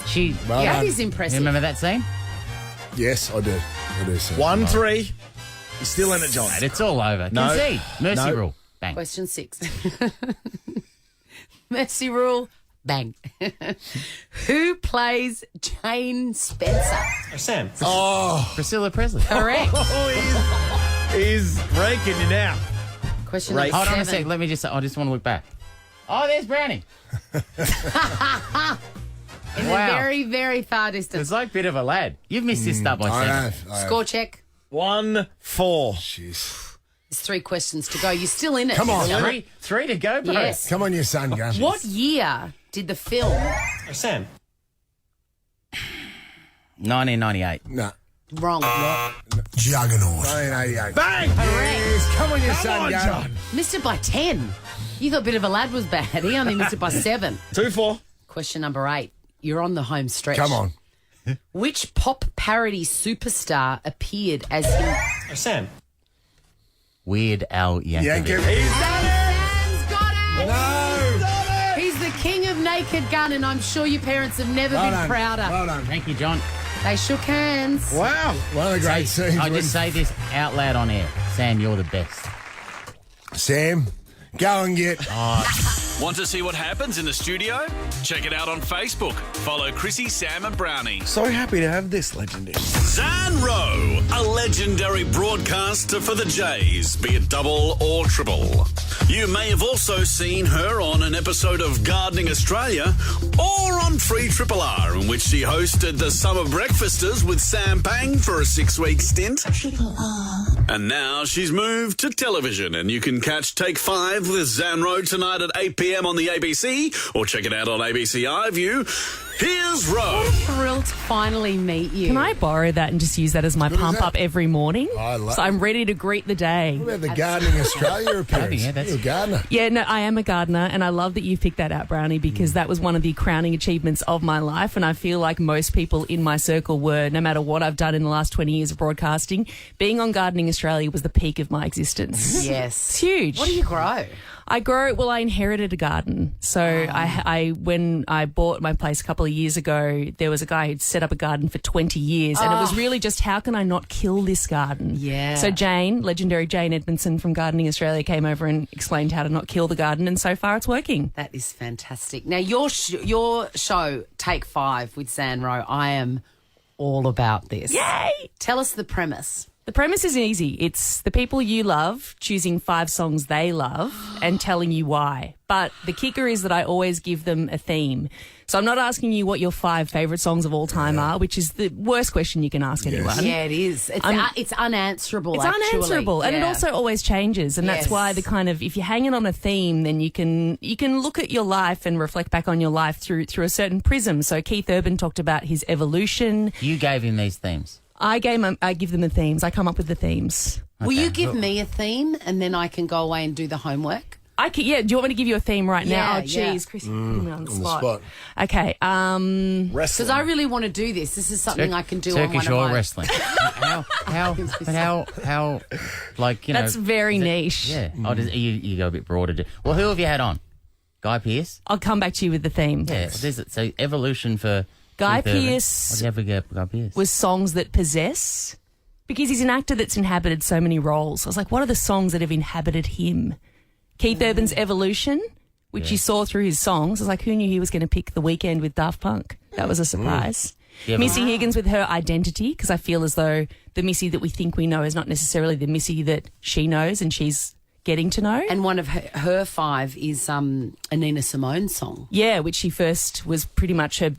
Well that done. is impressive. You remember that scene? Yes, I do. Sam. 1-3. You're still in it, John. Mate, it's all over. No. Concede. Mercy No. rule. Bang. Question 6. Mercy rule. Bang. Who plays Jane Spencer? Sam. Priscilla Presley. Correct. He's raking you now. Question Right. number Hold on a 7. sec. Let me just... I just want to look back. Oh, there's Brownie. In the Wow. very, very far distance. It's like a bit of a lad. You've missed this start by I 7. have. Score check. 1-4. Jeez. There's 3 questions to go. You're still in it. Come on. Three to go, bro. Yes. Come on, your son, go. What year did the film... Sam. 1998. No. Wrong. Juggernaut. 1988. Bang! Yes, come on, your son, on, go. John. Missed it by 10. You thought Bit of a Lad was bad. He only missed it by 7. 2-4. Question number 8. You're on the home stretch. Come on. Which pop parody superstar appeared as him? Sam. Weird Al Yankovic. Yankovic. He's done it! Sam's got it! No. He's the king of Naked Gun, and I'm sure your parents have never Well been done. prouder. Well done. Thank you, John. They shook hands. Wow. One of the great scenes. I just say this out loud on air. Sam, you're the best. Sam, go and get... Want to see what happens in the studio? Check it out on Facebook. Follow Chrissy, Sam and Brownie. So happy to have this legendary. Zan Rowe, a legendary broadcaster for the Jays, be it double or triple. You may have also seen her on an episode of Gardening Australia or on 3RRR, in which she hosted the Summer Breakfasters with Sam Pang for a 6-week stint. Triple R. And now she's moved to television, and you can catch Take 5 with Zan Rowe tonight at 8 p.m. on the ABC, or check it out on ABC iView. Here's Rowe. What a thrill to finally meet you. Can I borrow that and just use that as my pump up every morning? I love So I'm ready to greet the day. What about the Gardening Australia appearance? You're a gardener. Yeah, no, I am a gardener, and I love that you picked that out, Brownie, because that was one of the crowning achievements of my life, and I feel like most people in my circle were, no matter what I've done in the last 20 years of broadcasting, being on Gardening Australia was the peak of my existence. Yes. It's huge. What do you grow? I inherited a garden. So when I bought my place a couple of years ago, there was a guy who'd set up a garden for 20 years, and it was really just, how can I not kill this garden? Yeah. So legendary Jane Edmondson from Gardening Australia came over and explained how to not kill the garden, and so far it's working. That is fantastic. Now, your show, Take 5 with Zan Rowe, I am all about this. Yay! Tell us the premise. The premise is easy. It's the people you love choosing 5 songs they love and telling you why. But the kicker is that I always give them a theme. So I'm not asking you what your 5 favourite songs of all time are, which is the worst question you can ask anyone. Yeah, it is. It's unanswerable, It's actually. unanswerable, and it also always changes, and that's why if you're hanging on a theme, then you can look at your life and reflect back on your life through a certain prism. So Keith Urban talked about his evolution. You gave him these themes. I give them the themes. I come up with the themes. Will you give me a theme, and then I can go away and do the homework? Do you want me to give you a theme right now? Yeah, Oh, geez, Chrissy, put me on the spot. Okay. Because I really want to do this. This is something I can do on Turkish one of oil my... wrestling. how, like, you know. That's very niche. Yeah. You go a bit broader. Well, who have you had on? Guy Pearce? I'll come back to you with the theme. Yeah. So evolution for Guy Keith Urban. Pearce. What did you ever get Guy Pearce? Was songs that possess, because he's an actor that's inhabited so many roles. I was like, what are the songs that have inhabited him? Keith Urban's Evolution, which you saw through his songs. I was like, who knew he was going to pick The Weeknd with Daft Punk? That was a surprise. Yeah, Missy Higgins with her Identity, because I feel as though the Missy that we think we know is not necessarily the Missy that she knows and she's getting to know. And one of her 5 is a Nina Simone song. Yeah, which she first was pretty much her,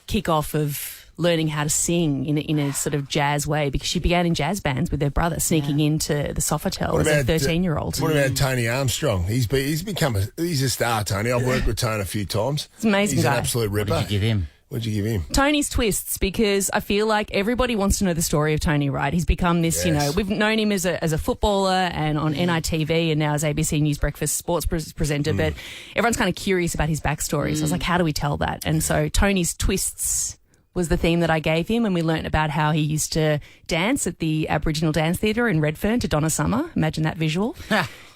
kick-off of learning how to sing in a sort of jazz way, because she began in jazz bands with her brother, sneaking into the Sofitel as a 13-year-old. What about Tony Armstrong? He's become he's a star, Tony. I've worked with Tony a few times. He's an amazing He's guy. an absolute ripper. What did you give him? What'd you give him? Tony's twists, because I feel like everybody wants to know the story of Tony, right? He's become this, we've known him as a footballer and on NITV and now as ABC News Breakfast sports presenter, but everyone's kind of curious about his backstory. So I was like, how do we tell that? And so Tony's twists was the theme that I gave him, and we learnt about how he used to dance at the Aboriginal Dance Theatre in Redfern to Donna Summer. Imagine that visual.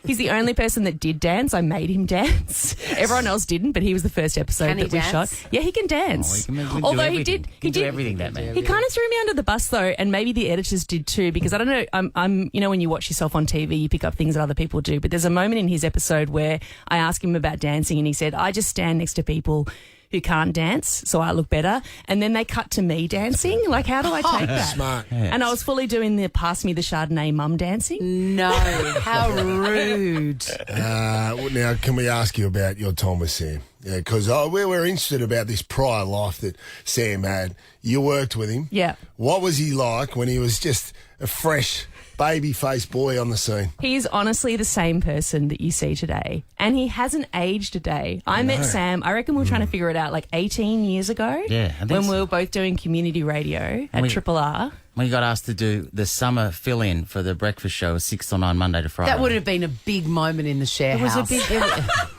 He's the only person that did dance. I made him dance. Everyone else didn't, but he was the first episode that we shot. Yeah, he can dance. Although he did everything, that man. He kind of threw me under the bus though, and maybe the editors did too, because I don't know. I'm when you watch yourself on TV, you pick up things that other people do. But there's a moment in his episode where I asked him about dancing, and he said, "I just stand next to people who can't dance, so I look better." And then they cut to me dancing. Like, how do I take that? Smart. And I was fully doing the pass me the Chardonnay mum dancing. No, how rude. Now, can we ask you about your time with Sam? Yeah, because we were interested about this prior life that Sam had. You worked with him. Yeah. What was he like when he was just a fresh baby-faced boy on the scene? He's honestly the same person that you see today, and he hasn't aged a day. I met Sam, I reckon we were trying to figure it out like 18 years ago. Yeah, I think when so. we were both doing community radio at Triple R. We got asked to do the summer fill-in for the breakfast show, 6 till 9, Monday to Friday. That would have been a big moment in the share house. It was a big...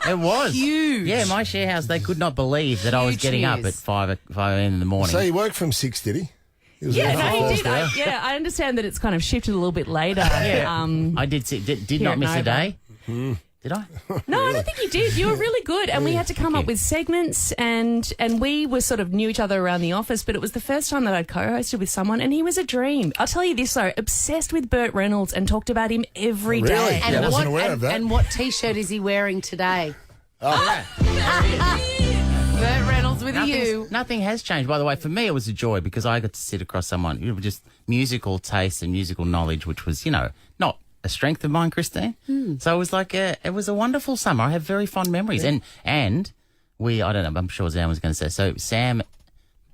It was. Huge. Yeah, my share house, they could not believe that I was getting up at 5 a.m. in the morning. So he worked from 6, did he? He was there for He did. first hour. I understand that it's kind of shifted a little bit later. I did not miss a day. Did I? No, I don't think you did. You were really good. And we had to come up with segments and we were sort of knew each other around the office, but it was the first time that I'd co-hosted with someone and he was a dream. I'll tell you this though, obsessed with Burt Reynolds and talked about him every day. Really? And I wasn't aware of that. And what T-shirt is he wearing today? Oh, Burt Reynolds with you. Nothing has changed. By the way, for me, it was a joy because I got to sit across someone who just musical taste and musical knowledge, which was, not a strength of mine, Christine. So it was like it was a wonderful summer. I have very fond memories. And we, I don't know, I'm sure Zam was going to say, so Sam,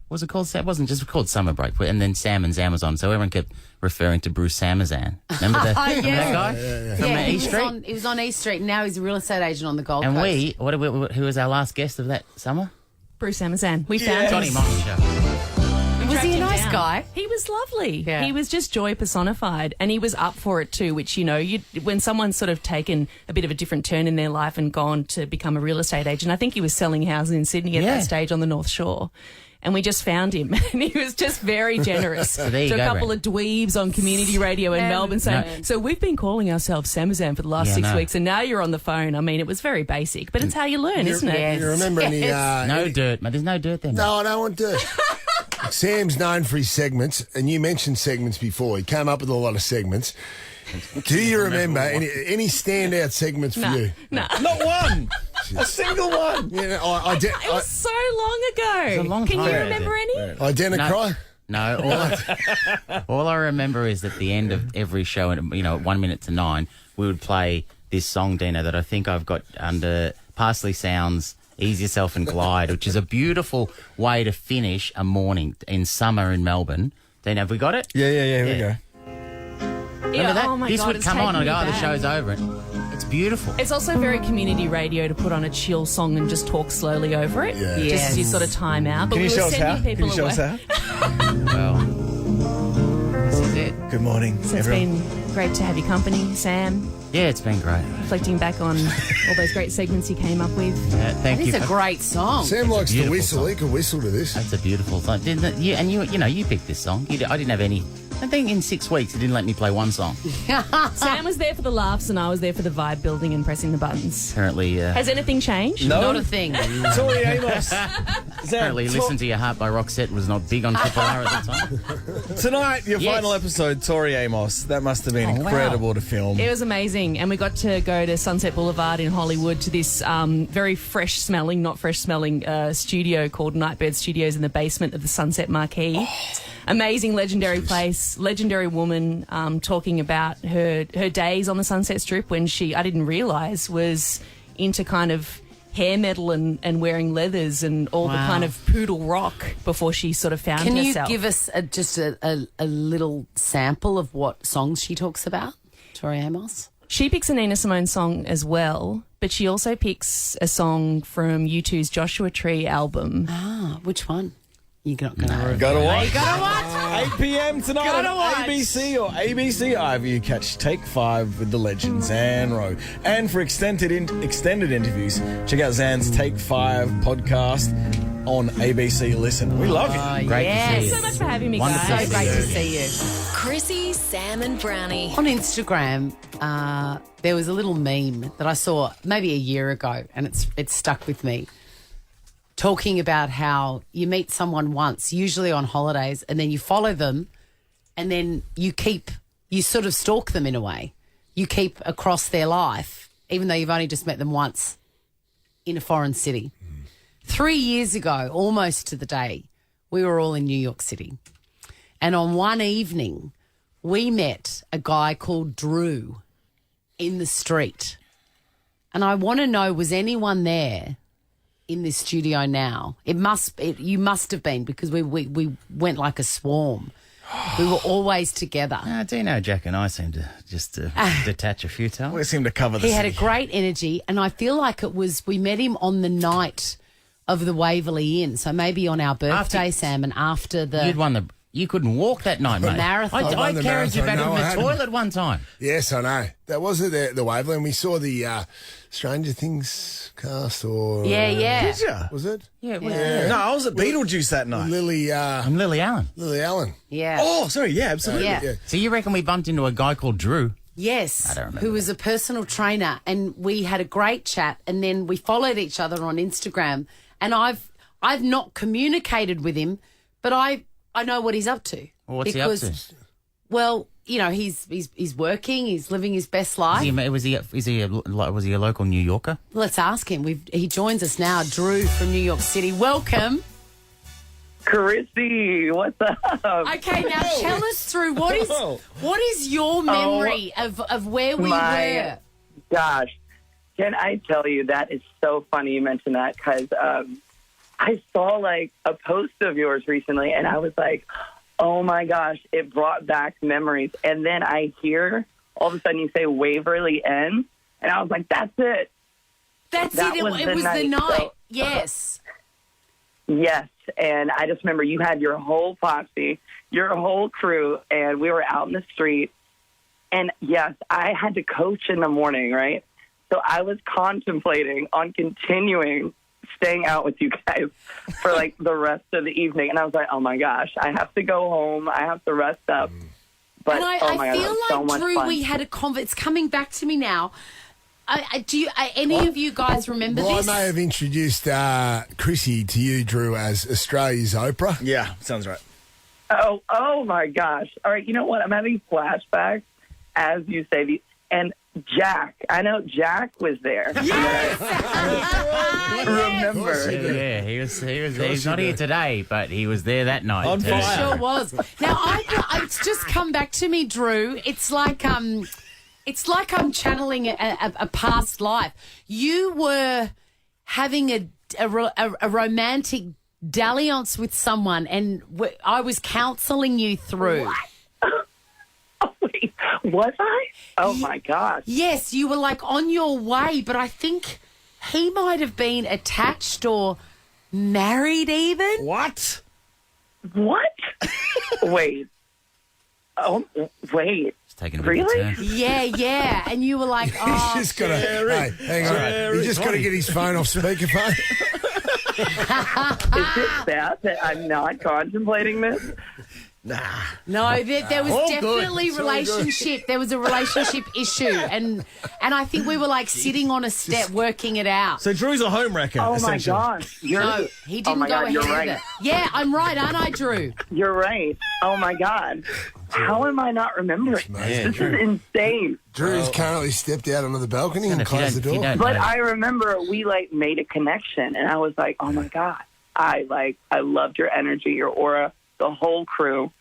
was it called Sam? It wasn't just called Summer Break. And then Sam and Zam was on, so everyone kept referring to Bruce Samazan. Remember that, remember that guy? From he East Street? he was on East Street. Now he's a real estate agent on the Gold And Coast. who was our last guest of that summer? Bruce Amazan. We found Johnny him. Monster. Was he a nice guy? He was lovely. Yeah. He was just joy personified and he was up for it too, which, when someone's sort of taken a bit of a different turn in their life and gone to become a real estate agent, I think he was selling houses in Sydney at that stage on the North Shore. And we just found him and he was just very generous So there you to a go, couple of dweebs on community radio in Melbourne saying, so we've been calling ourselves Samazan for the last 6 weeks and now you're on the phone. I mean, it was very basic, but it's how you learn, isn't it? You remember any... No dirt, mate. There's no dirt there, mate. No, I don't want dirt. Sam's known for his segments, and you mentioned segments before. He came up with a lot of segments. Do you remember any standout segments for you? No. Not one. A single one. It was so long ago. It was a long Can time you ago. remember any? Identicry? No, all I remember is at the end of every show, at 1 minute to 9, we would play this song, Dino, that I think I've got under Parsley Sounds, Ease Yourself and Glide, which is a beautiful way to finish a morning in summer in Melbourne. Dino, have we got it? Yeah, here we go. Remember that? Oh my This God, would it's come on and taking go, me the back. show's over. It's beautiful. It's also very community radio to put on a chill song and just talk slowly over it. Yeah. Just as you sort of time out. But Can you we show were us sending how? people Can you show away. us how? Well, this is it. Good morning, So it's been great to have your company, Sam, Yeah, it's been great. reflecting back on all those great segments you came up with. Thank It's you. a great song. Sam likes to beautiful whistle. song. He can whistle to this. That's a beautiful song. You picked this song. I didn't have any. I think in 6 weeks, he didn't let me play one song. Sam was there for the laughs and I was there for the vibe building and pressing the buttons. Apparently, Has anything changed? No. Not a thing. Tori Amos. apparently Listen to Your Heart by Roxette was not big on Triple R at the time. Tonight, your Yes. final episode, Tori Amos. That must have been Oh, wow. incredible to film. It was amazing, and we got to go to Sunset Boulevard in Hollywood to this very fresh-smelling, not fresh-smelling studio called Nightbird Studios in the basement of the Sunset Marquee. Amazing, legendary place, legendary woman talking about her days on the Sunset Strip when I didn't realise, was into kind of hair metal and wearing leathers and all the kind of poodle rock before she sort of found Can herself. you give us just a little sample of what songs she talks about, Tori Amos? She picks a Nina Simone song as well, but she also picks a song from U2's Joshua Tree album. Ah, which one? You're not going to Go to watch. You gotta watch. 8 p.m. tonight Gotta on watch. ABC or ABC Ivy. You catch Take 5 with the legend Zan Rowe. And for extended interviews, check out Zan's Take 5 podcast on ABC Listen. We love you. Great to see Thanks you. so much for having me, Wonderful guys. So great to see you. Chrissy, Sam, and Brownie. On Instagram, there was a little meme that I saw maybe a year ago, and it's stuck with me. Talking about how you meet someone once, usually on holidays, and then you follow them, and then you sort of stalk them in a way. You keep across their life, even though you've only just met them once in a foreign city. 3 years ago, almost to the day, we were all in New York City. And on one evening, we met a guy called Drew in the street. And I want to know, was anyone there in this studio now? You must have been, because we went like a swarm. We were always together. Dino, Jack and I seem to just detach a few times. We seem to cover the He had a city. great energy, and I feel like we met him on the night of the Waverley Inn. So maybe on our birthday, Sam, and after You couldn't walk that night, mate. marathon. I won the carried you back marathon. in No, I the hadn't. toilet one time. Yes, I know. That was at the Waverley, and we saw the Stranger Things cast, or... Yeah. Did you? Was it? Yeah, it was. No, I was at Beetlejuice that night. Lily... I'm Lily Allen. Lily Allen. Yeah. Oh, sorry. Yeah, absolutely. Yeah. Yeah. So you reckon we bumped into a guy called Drew? Yes, I don't remember who was a personal trainer, and we had a great chat, and then we followed each other on Instagram, and I've not communicated with him, but I know what he's up to. Well, what's he up to? Well, you know, he's working, he's living his best life. Was he a local New Yorker? Let's ask him. He joins us now, Drew from New York City. Welcome. Chrissy, what's up? Okay, now tell us through what is your memory of where we were? Gosh, can I tell you, that is so funny you mentioned that, because I saw like a post of yours recently, and I was like, oh my gosh, it brought back memories. And then I hear all of a sudden you say Waverly Inn, and I was like, that's it. That it was the night. So, yes. Yes, and I just remember you had your whole posse, your whole crew, and we were out in the street. And yes, I had to coach in the morning, right? So I was contemplating on staying out with you guys for like the rest of the evening. And I was like, oh my gosh, I have to go home. I have to rest up. But and oh my I feel God, like, so Drew, fun. we had a it's coming back to me now. Do any of you guys remember this? I may have introduced Chrissy to you, Drew, as Australia's Oprah. Yeah, sounds right. Oh my gosh. All right, you know what? I'm having flashbacks as you say these. And Jack, I know Jack was there. Yes! Remember. Yeah, he's not here today, but he was there that night. On fire. He sure was. Now, it's just come back to me, Drew. It's like I'm channeling a past life. You were having a romantic dalliance with someone, and I was counselling you through. What? Oh, wait, was I? Oh, my gosh. Yes, you were like on your way, but I think he might have been attached or married even. What? Wait. Oh, wait. Taking a really? Yeah. And you were like, oh, He's just got to, hey, hang on. He's just got to get his phone off speakerphone. Is it bad that I'm not contemplating this? Nah. No, there was definitely relationship. There was a relationship issue, and I think we were like sitting on a step working it out. So Drew's a home wrecker. Oh my essentially. gosh! No, he didn't go ahead with it. Yeah, I'm right, aren't I, Drew? You're right. Oh my God! How am I not remembering? This is insane. Drew's currently stepped out onto the balcony and closed the door. But I remember we like made a connection, and I was like, oh my God! I loved your energy, your aura, the whole crew.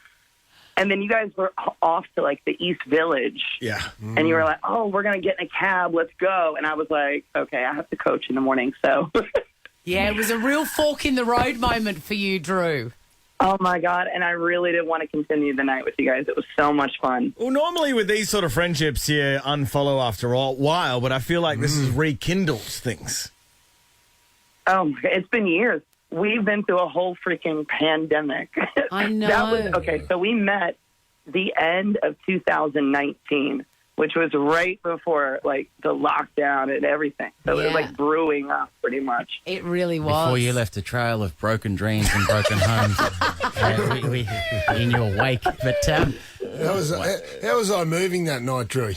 And then you guys were off to, like, the East Village. Yeah. And you were like, oh, we're going to get in a cab. Let's go. And I was like, okay, I have to coach in the morning, so. Yeah, it was a real fork in the road moment for you, Drew. Oh, my God. And I really did want to continue the night with you guys. It was so much fun. Well, normally with these sort of friendships, you unfollow after a while, but I feel like this has rekindled things. Oh, it's been years. We've been through a whole freaking pandemic. I know. Okay, so we met the end of 2019, which was right before, like, the lockdown and everything. So it was, like, brewing up pretty much. It really was. Before you left a trail of broken dreams and broken homes we in your wake. But how was I moving that night, Drew?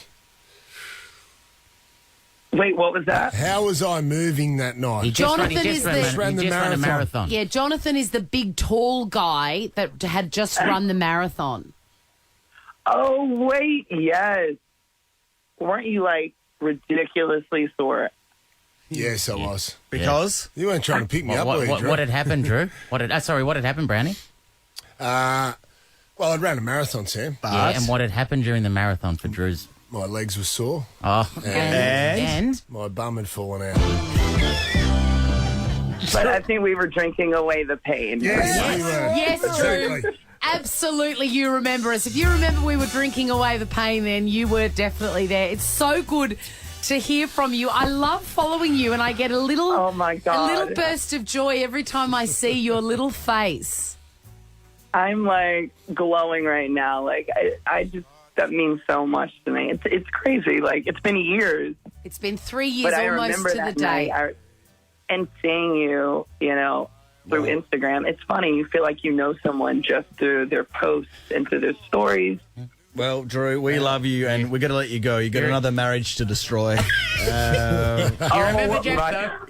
Wait, what was that? How was I moving that night? He just ran a marathon. Yeah, Jonathan is the big, tall guy that had just run the marathon. Oh, wait, yes. Weren't you, like, ridiculously sore? Yes, I was. Because? You weren't trying to pick me up, were you, Drew? What had happened, Drew? What had happened, Brownie? Well, I'd ran a marathon, Sam. Yeah, and what had happened during the marathon for Drew's? My legs were sore. Oh, and my bum had fallen out. But I think we were drinking away the pain. Yes, we were. Yes, exactly. Drew. Absolutely, you remember us. If you remember we were drinking away the pain, then you were definitely there. It's so good to hear from you. I love following you, and I get a little, oh my God, a little burst of joy every time I see your little face. I'm like glowing right now. Like I just. That means so much to me. It's crazy. Like, it's been years. It's been 3 years but almost to the day. And seeing you, through Instagram, it's funny. You feel like you know someone just through their posts and through their stories. Well, Drew, we love you, and we're going to let you go. You got another marriage to destroy. You remember Jack,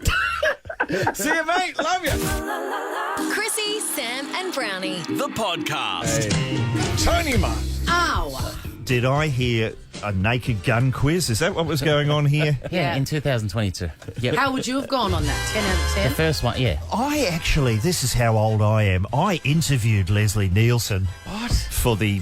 though? See you, mate. Love you. Chrissy, Sam and Brownie. The podcast. Hey. Tony Martin. Ow. Did I hear a naked gun quiz? Is that what was going on here? Yeah, in 2022. Yep. How would you have gone on that? 10 out of 10? The first one, yeah. I actually, this is how old I am. I interviewed Leslie Nielsen. What? For the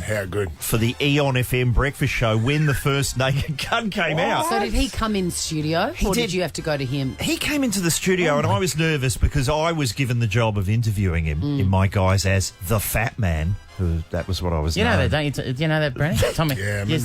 Eon FM breakfast show when the first Naked Gun came out. So did he come in studio, or did you have to go to him? He came into the studio and I was nervous because I was given the job of interviewing him in my guise as the Fat Man. That was what I was. You know that, don't you? Do you know that, Brandon? Tommy. Yeah, yes,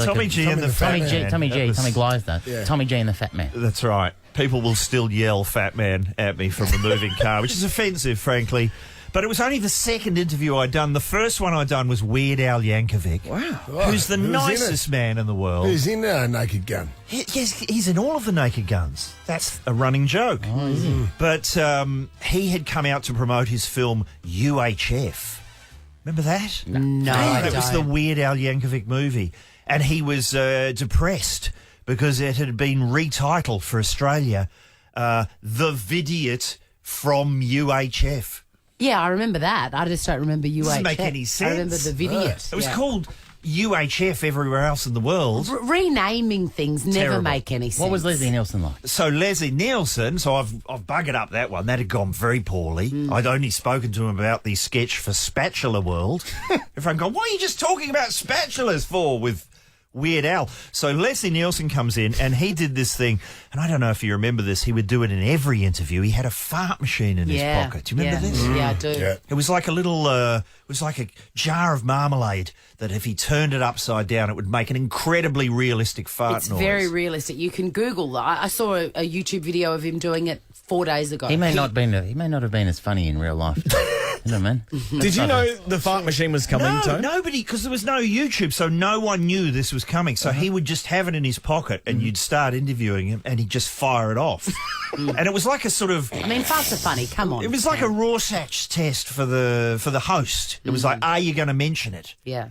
Tommy G and the Fat Man. Tommy Gleisner. Yeah. Tommy G and the Fat Man. That's right. People will still yell "Fat Man" at me from a moving car, which is offensive, frankly. But it was only the second interview I'd done. The first one I'd done was Weird Al Yankovic. Wow. Who's the nicest man in the world. Who's in Naked Gun? Yes, he's in all of the Naked Guns. That's a running joke. Oh, is he? But he had come out to promote his film UHF. Remember that? No, I that was the don't. Weird Al Yankovic movie. And he was depressed because it had been retitled for Australia, The Vidiot from UHF. Yeah, I remember that. I just don't remember UHF. Doesn't make any sense. I remember the video. It was called UHF everywhere else in the world. Renaming things never Terrible. make any sense. What was Leslie Nielsen like? So Leslie Nielsen, I've buggered up that one. That had gone very poorly. I'd only spoken to him about the sketch for Spatula World. Everyone gone, what are you just talking about spatulas for with Weird Al? So Leslie Nielsen comes in and he did this thing, and I don't know if you remember this, he would do it in every interview. He had a fart machine in his pocket. Do you remember this? Yeah, I do. Yeah. It was like a little, it was like a jar of marmalade that if he turned it upside down, it would make an incredibly realistic fart It's noise. very realistic. You can Google. I saw a YouTube video of him doing it 4 days ago. He may not have been as funny in real life. You know, man. Did you know the fart machine was coming, No, Tony? nobody, because there was no YouTube, so no one knew this was coming. So he would just have it in his pocket, and you'd start interviewing him, and he'd just fire it off. And it was like a sort of... I mean, farts are funny. Come on. It was like a Rorschach test for the host. It was like, are you going to mention it? Yeah.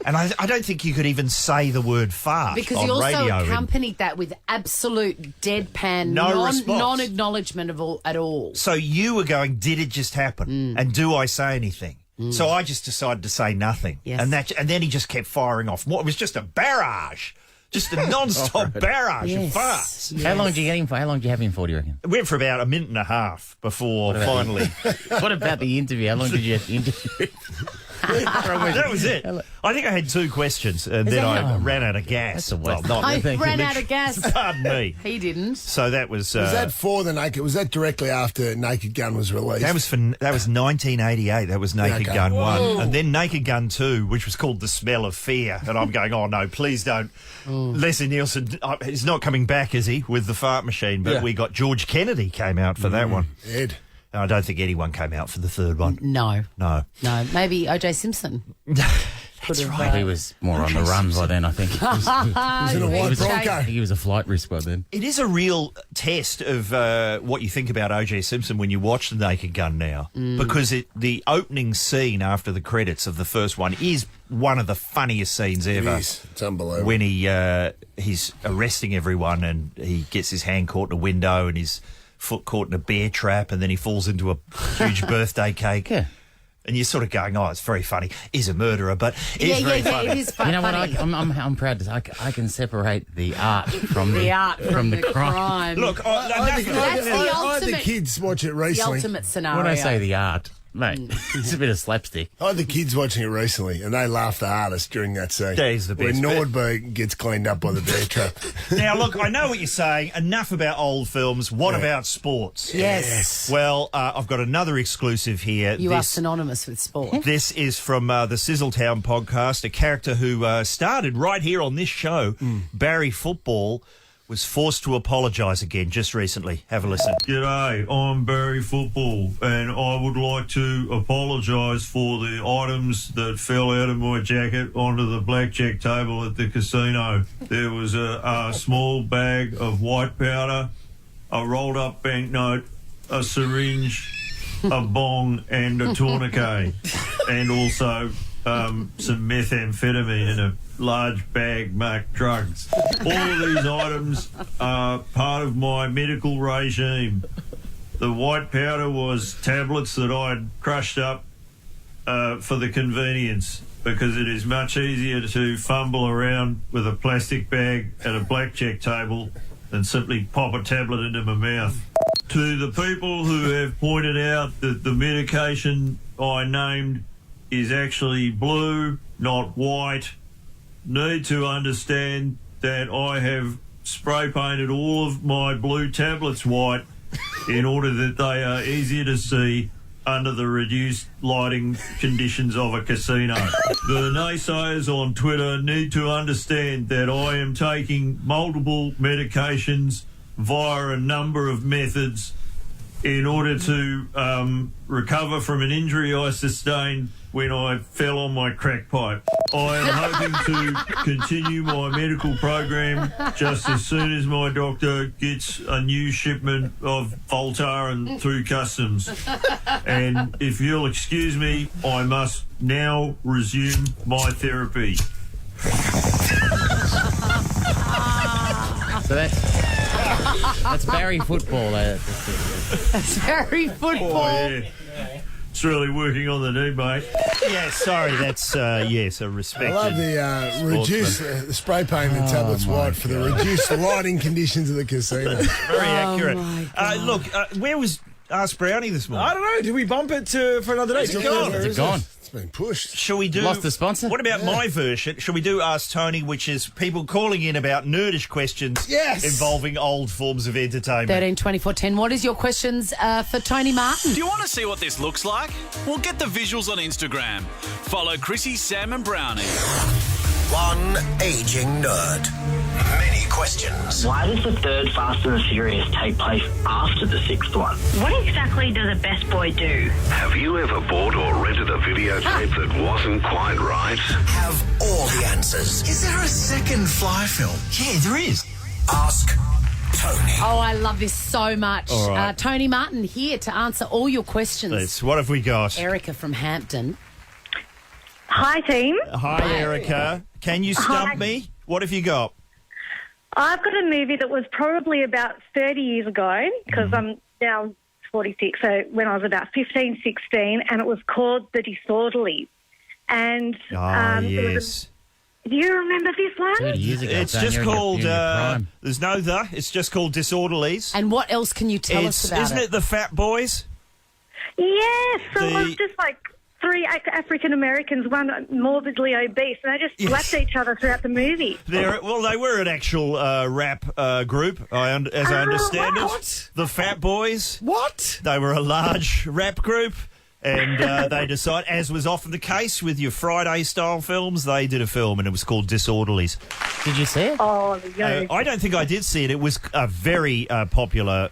And I don't think you could even say the word fart Because on he also radio. accompanied that with absolute deadpan, response. non-acknowledgement at all. So you were going, did it just happen? And do I say anything? So I just decided to say nothing. Yes. And then he just kept firing off. It was just a barrage. Just a non-stop barrage of farts. Yes. How long did you get him for? How long did you have him for, do you reckon? It went for about a minute and a half before finally... What about the interview? How long did you have to interview? That was it. I think I had 2 questions and then I ran out of gas. That's a waste. I ran out of gas. Pardon me. He didn't. So that was... Was that for the Naked? Was that directly after Naked Gun was released? That was 1988. That was Naked Gun 1. Whoa. And then Naked Gun 2, which was called The Smell of Fear. And I'm going, oh, no, please don't. Leslie Nielsen is not coming back, is he, with the fart machine? But we got George Kennedy came out for that one. Ed. I don't think anyone came out for the third one. No. No. Maybe O.J. Simpson. That's right. He was more on the run by then, I think. He was in a white Bronco. He was a flight risk by then. It is a real test of what you think about O.J. Simpson when you watch The Naked Gun now, because the opening scene after the credits of the first one is one of the funniest scenes ever. It is. It's unbelievable. When he's arresting everyone and he gets his hand caught in a window and his foot caught in a bear trap, and then he falls into a huge birthday cake. Yeah. And you're sort of going, oh, it's very funny. He's a murderer, but it's very funny. It is funny. You know what? I'm proud to say I can separate the art from the crime. Look, That's the I had the ultimate. kids watch it The recently. ultimate scenario. When I say the art, mate, it's a bit of slapstick. I had the kids watching it recently, and they laughed the hardest during that scene. That is the best When bit. Nordberg gets cleaned up by the bear trap. Now, look, I know what you're saying. Enough about old films. What about sports? Yes. Well, I've got another exclusive here. You are synonymous with sport. This is from the Sizzletown podcast, a character who started right here on this show, Barry Football, was forced to apologise again just recently. Have a listen. G'day, I'm Barry Football, and I would like to apologise for the items that fell out of my jacket onto the blackjack table at the casino. There was a small bag of white powder, a rolled-up banknote, a syringe, a bong, and a tourniquet, and also some methamphetamine in a large bag marked drugs. All of these items are part of my medical regime. The white powder was tablets that I'd crushed up for the convenience, because it is much easier to fumble around with a plastic bag at a blackjack table than simply pop a tablet into my mouth. To the people who have pointed out that the medication I named is actually blue, not white, need to understand that I have spray painted all of my blue tablets white in order that they are easier to see under the reduced lighting conditions of a casino. The naysayers on Twitter need to understand that I am taking multiple medications via a number of methods in order to recover from an injury I sustained when I fell on my crack pipe. I am hoping to continue my medical program just as soon as my doctor gets a new shipment of Voltaren through customs. And if you'll excuse me, I must now resume my therapy. So that's Barry football. That's very football. Oh, yeah. It's really working on the knee, mate. Yeah, sorry, that's, yes, a respected... I love the reduce the spray paint the tablets white for the reduced lighting conditions of the casino. Very accurate. Look, where was Ask Brownie this morning? I don't know. Did we bump it for another day? Is it gone? Is it gone? It's been pushed. Shall we do... Lost the sponsor? What about my version? Shall we do Ask Tony, which is people calling in about nerdish questions involving old forms of entertainment? 13 24 10. What is your questions for Tony Martin? Do you want to see what this looks like? Well, get the visuals on Instagram. Follow Chrissy, Sam and Brownie. One aging nerd. Many questions. Why does the third Fast and the Furious take place after the sixth one? What exactly does a best boy do? Have you ever bought or rented a videotape that wasn't quite right? Have all the answers. Is there a second Fly film? Yeah, there is. Ask Tony. Oh, I love this so much. All right. Tony Martin here to answer all your questions. What have we got? Erica from Hampton. Hi, team. Hi, Erica. Can you stump me? What have you got? I've got a movie that was probably about 30 years ago, because I'm now 46, so when I was about 15, 16, and it was called The Disorderly. And yes. Do you remember this one? 30 years ago. It's just called, there's no the, it's just called Disorderlies. And what else can you tell us about Isn't it the Fat Boys? Yes, so it was just like three African Americans, one morbidly obese, and they just slapped each other throughout the movie. They were an actual rap group, as I understand it. The Fat Boys. What? They were a large rap group. And they decided, as was often the case with your Friday-style films, they did a film, and it was called Disorderlies. Did you see it? Oh, yeah. I don't think I did see it. It was a very popular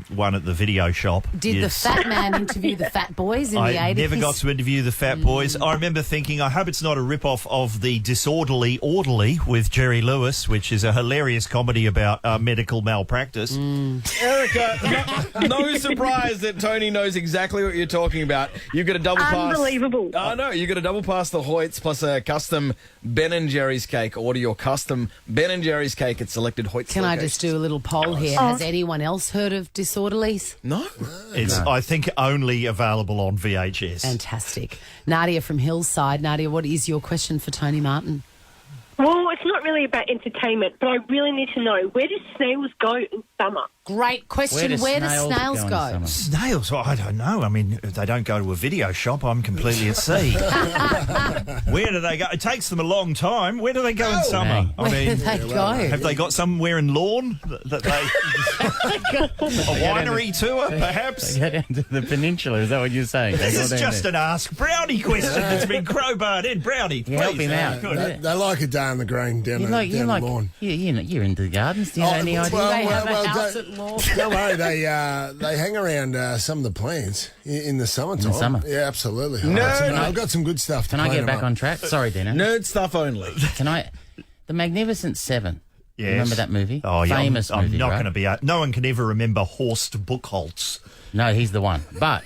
one at the video shop. Did the Fat Man interview the Fat Boys in the 80s? I never got to interview the Fat Boys. I remember thinking, I hope it's not a rip-off of the Disorderly Orderly with Jerry Lewis, which is a hilarious comedy about medical malpractice. Erica, no surprise that Tony knows exactly what you're talking about. You've got a double pass. Unbelievable. Oh, no, you've got a double pass the Hoyts plus a custom Ben & Jerry's cake. Order your custom Ben & Jerry's cake at selected Hoyts Can locations. I just do a little poll here? Has anyone else heard of Disorderlies? No. It's, I think, only available on VHS. Fantastic. Nadia from Hillside. Nadia, what is your question for Tony Martin? Well, it's not really about entertainment, but I really need to know, where do snails go in summer? Great question. Where do snails go? Snails? Oh, I don't know. I mean, if they don't go to a video shop, I'm completely at sea. Where do they go? It takes them a long time. Where do they go in summer? Where do they go? Have they got somewhere in Lawn that they... a winery tour, perhaps? They go down to the peninsula. Is that what you're saying? This is just an Ask Brownie question that's been crowbarred in. Brownie, please. Help him out. They like a day on the green down the lawn. You're into the gardens. Do you know any idea? They have a house at Lawn. Don't worry, they hang around some of the plants in the summertime. In the summer? Yeah, absolutely. Nerd. I've got some good stuff to Can I clean get them back up. on track? Sorry, Dino. Nerd stuff only. Can I... The Magnificent Seven. Yes. Remember that movie? Oh, yeah. Famous I'm movie, not right? going to be... no one can ever remember Horst Buchholz. No, he's the one. But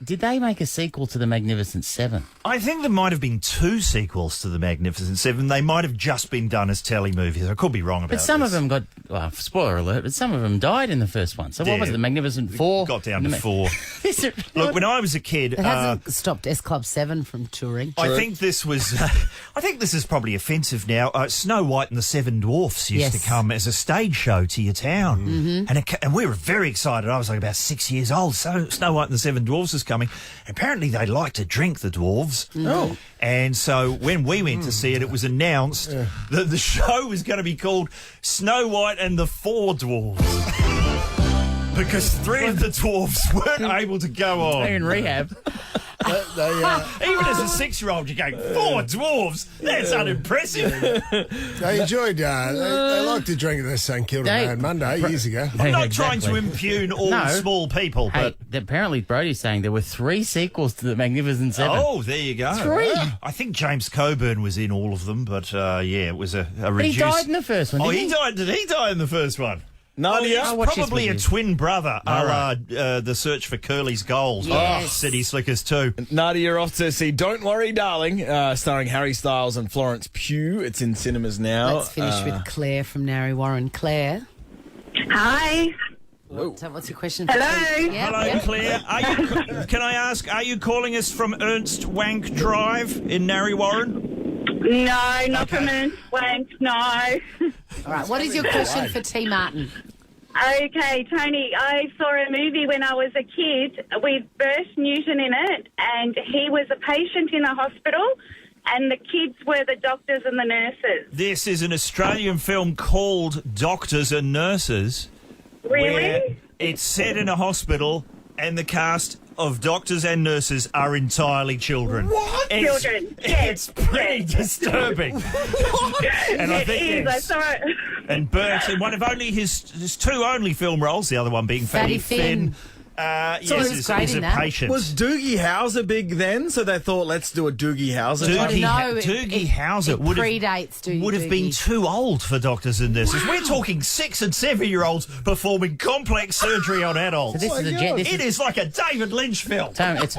Did they make a sequel to The Magnificent Seven? I think there might have been 2 sequels to The Magnificent Seven. They might have just been done as telemovies. I could be wrong about But some this. of them got, well, spoiler alert, but some of them died in the first one. So what was it, The Magnificent Four? Got down to 4. Is it Look, when I was a kid... It hasn't stopped S Club 7 from touring. I think this was... I think this is probably offensive now. Snow White and the Seven Dwarfs used to come as a stage show to your town. Mm-hmm. And we were very excited. I was like about 6 years old. So Snow White and the Seven Dwarfs was coming. Apparently they like to drink, the dwarves. Oh. And so when we went to see it, it was announced that the show was going to be called Snow White and the Four Dwarfs. Because 3 of the dwarfs weren't able to go on. They're in rehab. Even as a 6-year-old, you're going, 4 dwarves? That's unimpressive. They enjoyed, they liked to drink at the St Kilda Road Monday years ago. I'm not trying to impugn all small people, but... apparently Brody's saying there were 3 sequels to The Magnificent Seven. Oh, there you go. 3. I think James Coburn was in all of them, but it was a But reduced... he died in the first one, didn't he? died. Did he die in the first one? Nadia? He's probably a twin brother, The Search for Curly's Gold. Yes. City Slickers 2. Nadia, you're off to see Don't Worry Darling, starring Harry Styles and Florence Pugh. It's in cinemas now. Let's finish with Claire from Narry Warren. Claire. Hi. What's your question? Hello. Hello, Claire. Can I ask, are you calling us from Ernst Wank Drive in Narry Warren? No, not from Ernst Wank, no. All right, what is your question for T. Martin? Okay, Tony, I saw a movie when I was a kid with Bert Newton in it, and he was a patient in a hospital, and the kids were the doctors and the nurses. This is an Australian film called Doctors and Nurses. Really? Where it's set in a hospital, and the cast of doctors and nurses are entirely children. What? Children, yes. It's pretty disturbing. And I think it is. I saw it. And Bert, in one of only his 2 only film roles, the other one being Fatty Finn. Is a patient. Was Doogie Howser big then? So they thought, let's do a Doogie Howser. Doogie Howser would have been too old for doctors and nurses. We're talking 6 and 7-year-olds performing complex surgery on adults. So it is like a David Lynch film. It's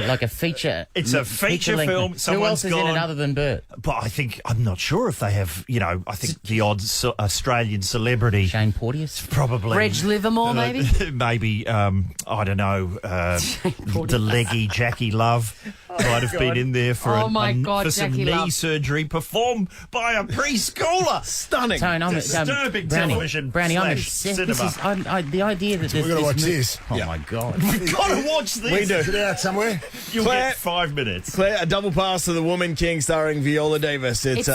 like a feature. It's a feature film. Who else is in it other than Bert? But I'm not sure if they have. I think the odd Australian celebrity, Shane Porteous, probably Reg Livermore, maybe. Maybe, I don't know, the leggy Jackie Love might have been in there for, some knee surgery performed by a preschooler. Stunning. Disturbing television. Brownie, I'm obsessed. the idea that we're going to watch this. Oh, my God. We've got to watch this. We do. Get it out somewhere. You'll get 5 minutes. Claire, a double pass to The Woman King starring Viola Davis. It's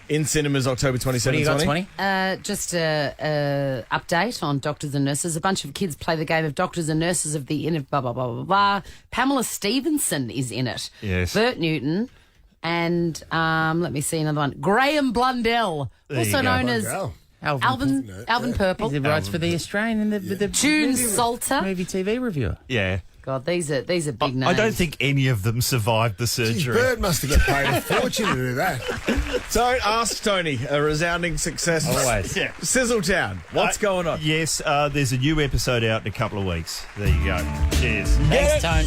in cinemas October 27th. What do you got, 20? Just a update on Doctors and Nurses. A bunch of kids play the game of Doctors and Nurses of the Inner blah, blah, blah, blah, blah. Pamela Stevenson is in it. Yes. Bert Newton and, let me see another one. Graham Blundell, also known as Alvin Purple. He writes for The Australian and the June Salter. Movie TV reviewer. Yeah. God, these are big names. I don't think any of them survived the surgery. Bert must have got paid a fortune to do that. So ask Tony, a resounding success. Always. Yeah. Sizzletown, what's going on? Yes, there's a new episode out in a couple of weeks. There you go. Cheers. Thanks, Tone.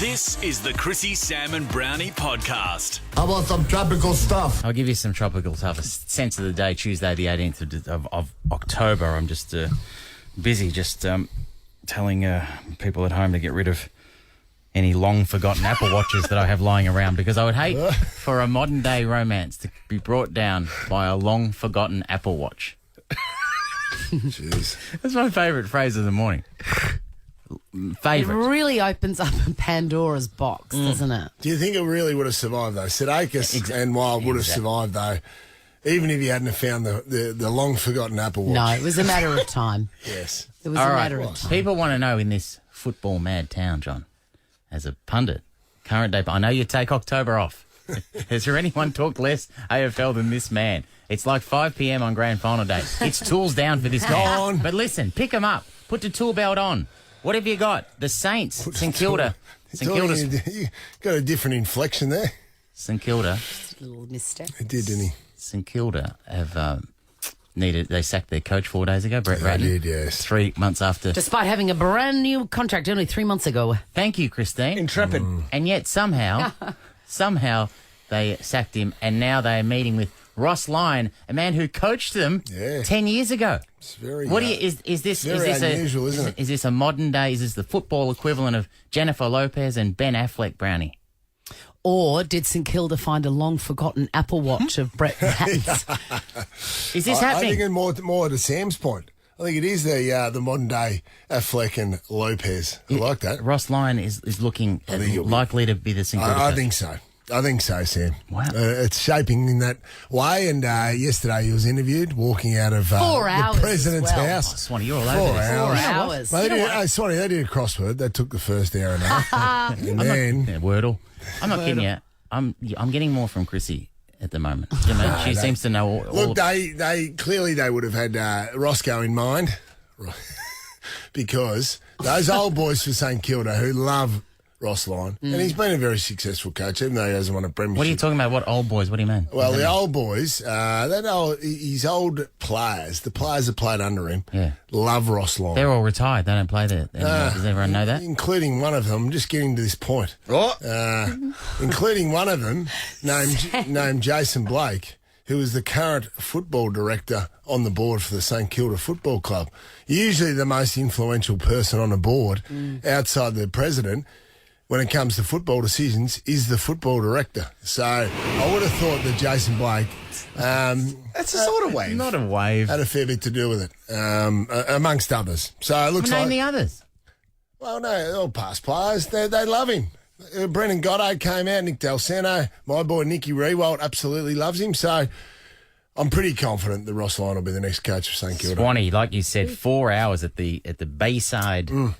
This is the Chrissy, Sam and Brownie podcast. How about some tropical stuff? I'll give you some tropical stuff. A sense of the day, Tuesday, the 18th of October. I'm just busy telling people at home to get rid of any long-forgotten Apple Watches that I have lying around, because I would hate for a modern-day romance to be brought down by a long-forgotten Apple Watch. Jeez. That's my favourite phrase of the morning. Favourite. It really opens up a Pandora's box, doesn't it? Do you think it really would have survived, though? Sudeikis and Wild would have survived, though, even if you hadn't have found the long-forgotten Apple Watch. No, it was a matter of time. Yes. It was a matter of time. People want to know in this football-mad town, John, as a pundit, current day, I know you take October off. Has there anyone talked less AFL than this man? It's like 5 p.m. on grand final day. It's tools down for this man. But listen, pick him up. Put the tool belt on. What have you got? The Saints, St Kilda. St Kilda's... You got a different inflection there. St Kilda. Just a little misstep. He did, didn't he? St Kilda have They sacked their coach 4 days ago, Brett Ratton. They did, yes. 3 months after. Despite having a brand new contract only 3 months ago. Thank you, Christine. Intrepid. And yet somehow they sacked him, and now they are meeting with Ross Lyon, a man who coached them 10 years ago. It's very is this unusual, isn't it? Is this a modern day? Is this the football equivalent of Jennifer Lopez and Ben Affleck, Brownie? Or did St Kilda find a long-forgotten Apple Watch of Brett Ratton's? Is this happening? I think more to Sam's point. I think it is the modern day Affleck and Lopez. I like that. Ross Lyon is looking likely to be the St Kilda. I think so. I think so, Sam. Wow. It's shaping in that way. And yesterday he was interviewed walking out of 4 hours the president's house. Oh, Swanee, you're all over this. 4 hours. Swanee, they did a crossword. They took the first hour and a half. And then... Wordle. I'm not kidding you. I'm getting more from Chrissy at the moment. You know, she seems to know all Look, they clearly they would have had Roscoe in mind because those old boys for St Kilda who love Ross Lyon, and he's been a very successful coach, even though he hasn't won a premiership. What are you talking about? What old boys? What do you mean? Well, the old boys, his old players, the players that played under him, love Ross Lyon. They're all retired. They don't play there anymore. Does everyone know that? Including one of them. I'm just getting to this point. Including one of them named Jason Blake, who is the current football director on the board for the St Kilda Football Club. Usually the most influential person on the board outside the president when it comes to football decisions is the football director. So I would have thought that Jason Blake... that's a sort of wave. Not a wave. Had a fair bit to do with it, amongst others. So it looks Name the others. Well, no, they're all past players. They love him. Brendan Goddard came out, Nick Del Seno, my boy Nicky Rewalt absolutely loves him. So I'm pretty confident that Ross Lyon will be the next coach of St Kilda. Swanee, like you said, 4 hours at the Bayside home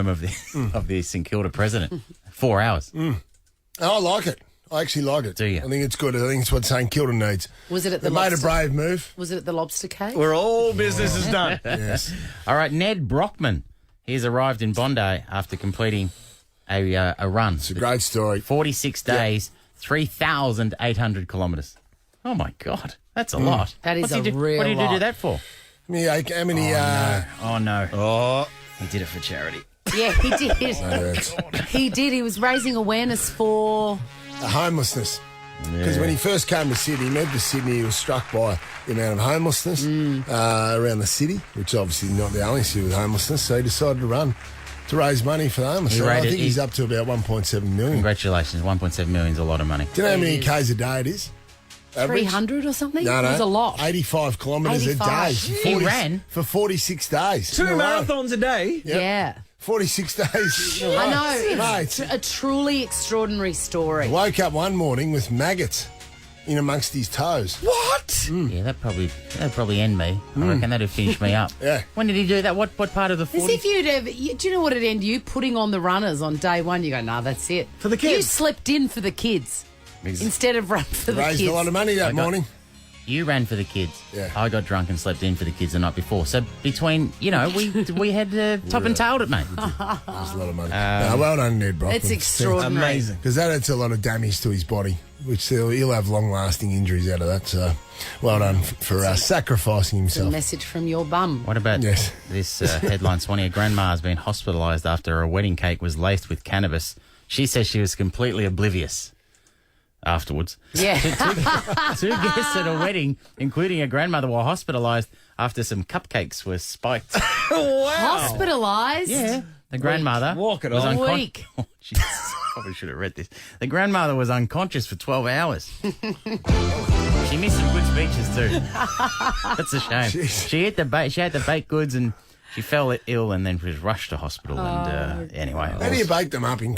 of the St Kilda president. 4 hours. I like it. I actually like it. Do you? I think it's good. I think it's what St Kilda needs. Was it at the They made a brave move. Was it at the Lobster Cave? Where all business is done. Yes. All right, Ned Brockman. He's arrived in Bondi after completing a run. It's a great story. 46 days, 3,800 kilometres. Oh, my God. That's a lot. That is What did you real do lot. that for? How many... Oh, no. Oh, He did it for charity. Yeah, he did. He did. He was raising awareness for... homelessness. Because when he first came to Sydney, he moved to Sydney, he was struck by the amount of homelessness around the city, which obviously not the only city with homelessness, so he decided to run to raise money for the homeless. So I think he's up to about 1.7 million. Congratulations. 1.7 million is a lot of money. Do you know how many Ks a day it is? Average? 300 or something? No. It was a lot. 85 kilometres a day. He ran for 46 days. 2 marathons a day? Yeah. 46 days. I know. Mate. It's a truly extraordinary story. He woke up one morning with maggots in amongst his toes. What? Yeah, that'd probably end me. I reckon that'd finish me up. Yeah. When did he do that? What part of the 40? As if you'd ever... do you know what it'd end you? Putting on the runners on day one. You go, nah, that's it. For the kids. You slept in for the kids instead of run for the Raised kids. a lot of money that morning. You ran for the kids. Yeah. I got drunk and slept in for the kids the night before. So between, we had top and tailed it, mate. There's a lot of money. Well done, Ned Brockman. It's extraordinary. Amazing. Because that's a lot of damage to his body, which he'll have long-lasting injuries out of that. So well done for sacrificing A himself. message from your bum. What about Yes. this headline, Swanee? A grandma has been hospitalised after a wedding cake was laced with cannabis. She says she was completely oblivious afterwards. Yeah. Two guests at a wedding, including a grandmother, were hospitalised after some cupcakes were spiked. Hospitalised? Yeah. The grandmother Walk it was off. Week. Oh, Jesus, probably should have read this. The grandmother was unconscious for 12 hours. She missed some good speeches too. That's a shame. Jeez. She had the baked goods and she fell ill and then was rushed to hospital. And anyway, How do you bake them up in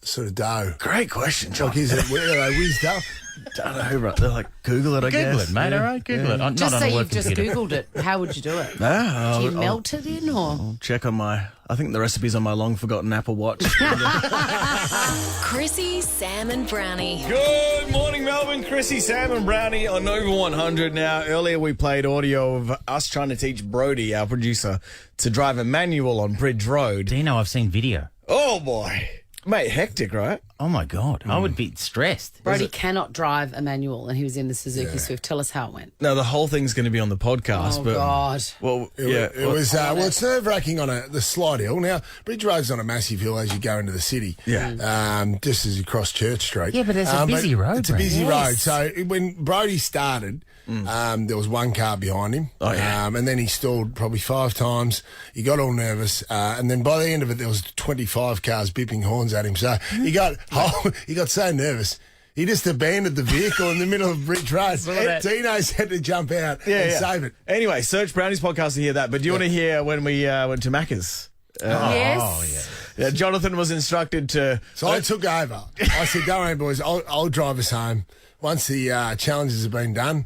sort of dough? Great question, John. Like, is it where are they whizzed up? Don't know, but they're like, Google it, I guess. Google it, mate. All right, Google it. Not Just on say a work you've just computer. Googled it. How would you do it? No, Do you melt it in or? I'll check on I think the recipe's on my long-forgotten Apple Watch. Chrissy, Sam and Brownie. Good morning, Melbourne. Chrissy, Sam and Brownie on Nova 100 now. Earlier we played audio of us trying to teach Brody, our producer, to drive a manual on Bridge Road. Do you know I've seen video? Oh, boy. Mate, hectic, right? Oh, my God. I would be stressed. Brody cannot drive a manual, and he was in the Suzuki Swift. Tell us how it went. No, the whole thing's going to be on the podcast. Oh, but, God. Well, It was, it's nerve-wracking on the slight hill. Now, Bridge Road's on a massive hill as you go into the city. Yeah. Just as you cross Church Street. Yeah, but it's a busy road, It's a Brent. busy Yes. road. So when Brody started, there was one car behind him. Oh, yeah. And then he stalled probably 5 times. He got all nervous. And then by the end of it, there was 25 cars beeping horns at him. So he got so nervous. He just abandoned the vehicle in the middle of Bridge Road. Dino's had to jump out and save it. Anyway, search Brownie's podcast to hear that. But do you want to hear when we went to Macca's? Yes. Yeah, Jonathan was instructed to... So I took over. I said, don't worry, boys, I'll drive us home. Once the challenges have been done,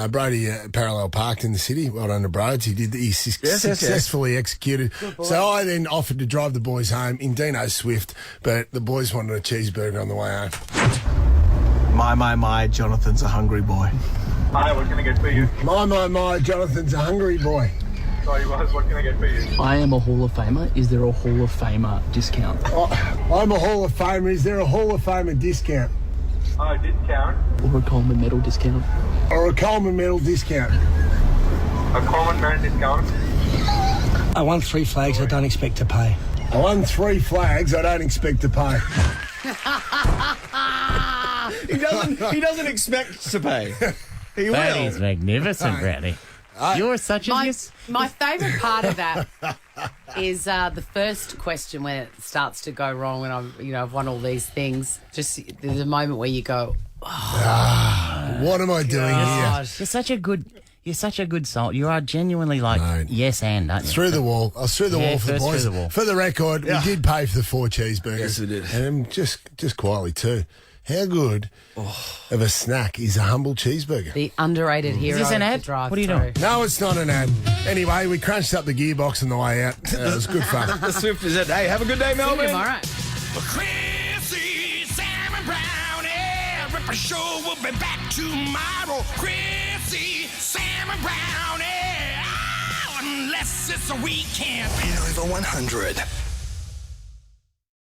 Brody parallel parked in the city. Well done to Broads. He successfully executed. So I then offered to drive the boys home in Dino's Swift, but the boys wanted a cheeseburger on the way home. My, Jonathan's a hungry boy. Hi, what can I get for you? My, Jonathan's a hungry boy. Sorry, what can I get for you? I am a Hall of Famer. Is there a Hall of Famer discount? I'm a Hall of Famer. Is there a Hall of Famer discount? Oh, discount? Or a Coleman Medal discount? Or a Coleman Medal discount? A Coleman Medal discount? I won 3 flags I don't expect to pay. I won 3 flags I don't expect to pay. He doesn't expect to pay. He will. That is magnificent, Brownie. You're such a... My favourite part of that is the first question when it starts to go wrong and I've won all these things. Just the moment where you go, what am I doing here? You're such a good soul. You are genuinely like yes and, aren't you? Through the wall. I was through the wall for the boys. Through the wall. For the record, we did pay for the 4 cheeseburgers. Yes, we did. And just quietly too. How good of a snack is a humble cheeseburger? the underrated hero. Is this an of ad? the drive-through. What are you doing? No, it's not an ad. Anyway, we crunched up the gearbox on the way out. It was good fun. The Swift is it. Hey, have a good day, Melbourne. Tomorrow. Chrissy, Sam and Brownie. Ripper Show will be back tomorrow. Chrissy, Sam and Brownie. Oh, unless it's a weekend. Over 100.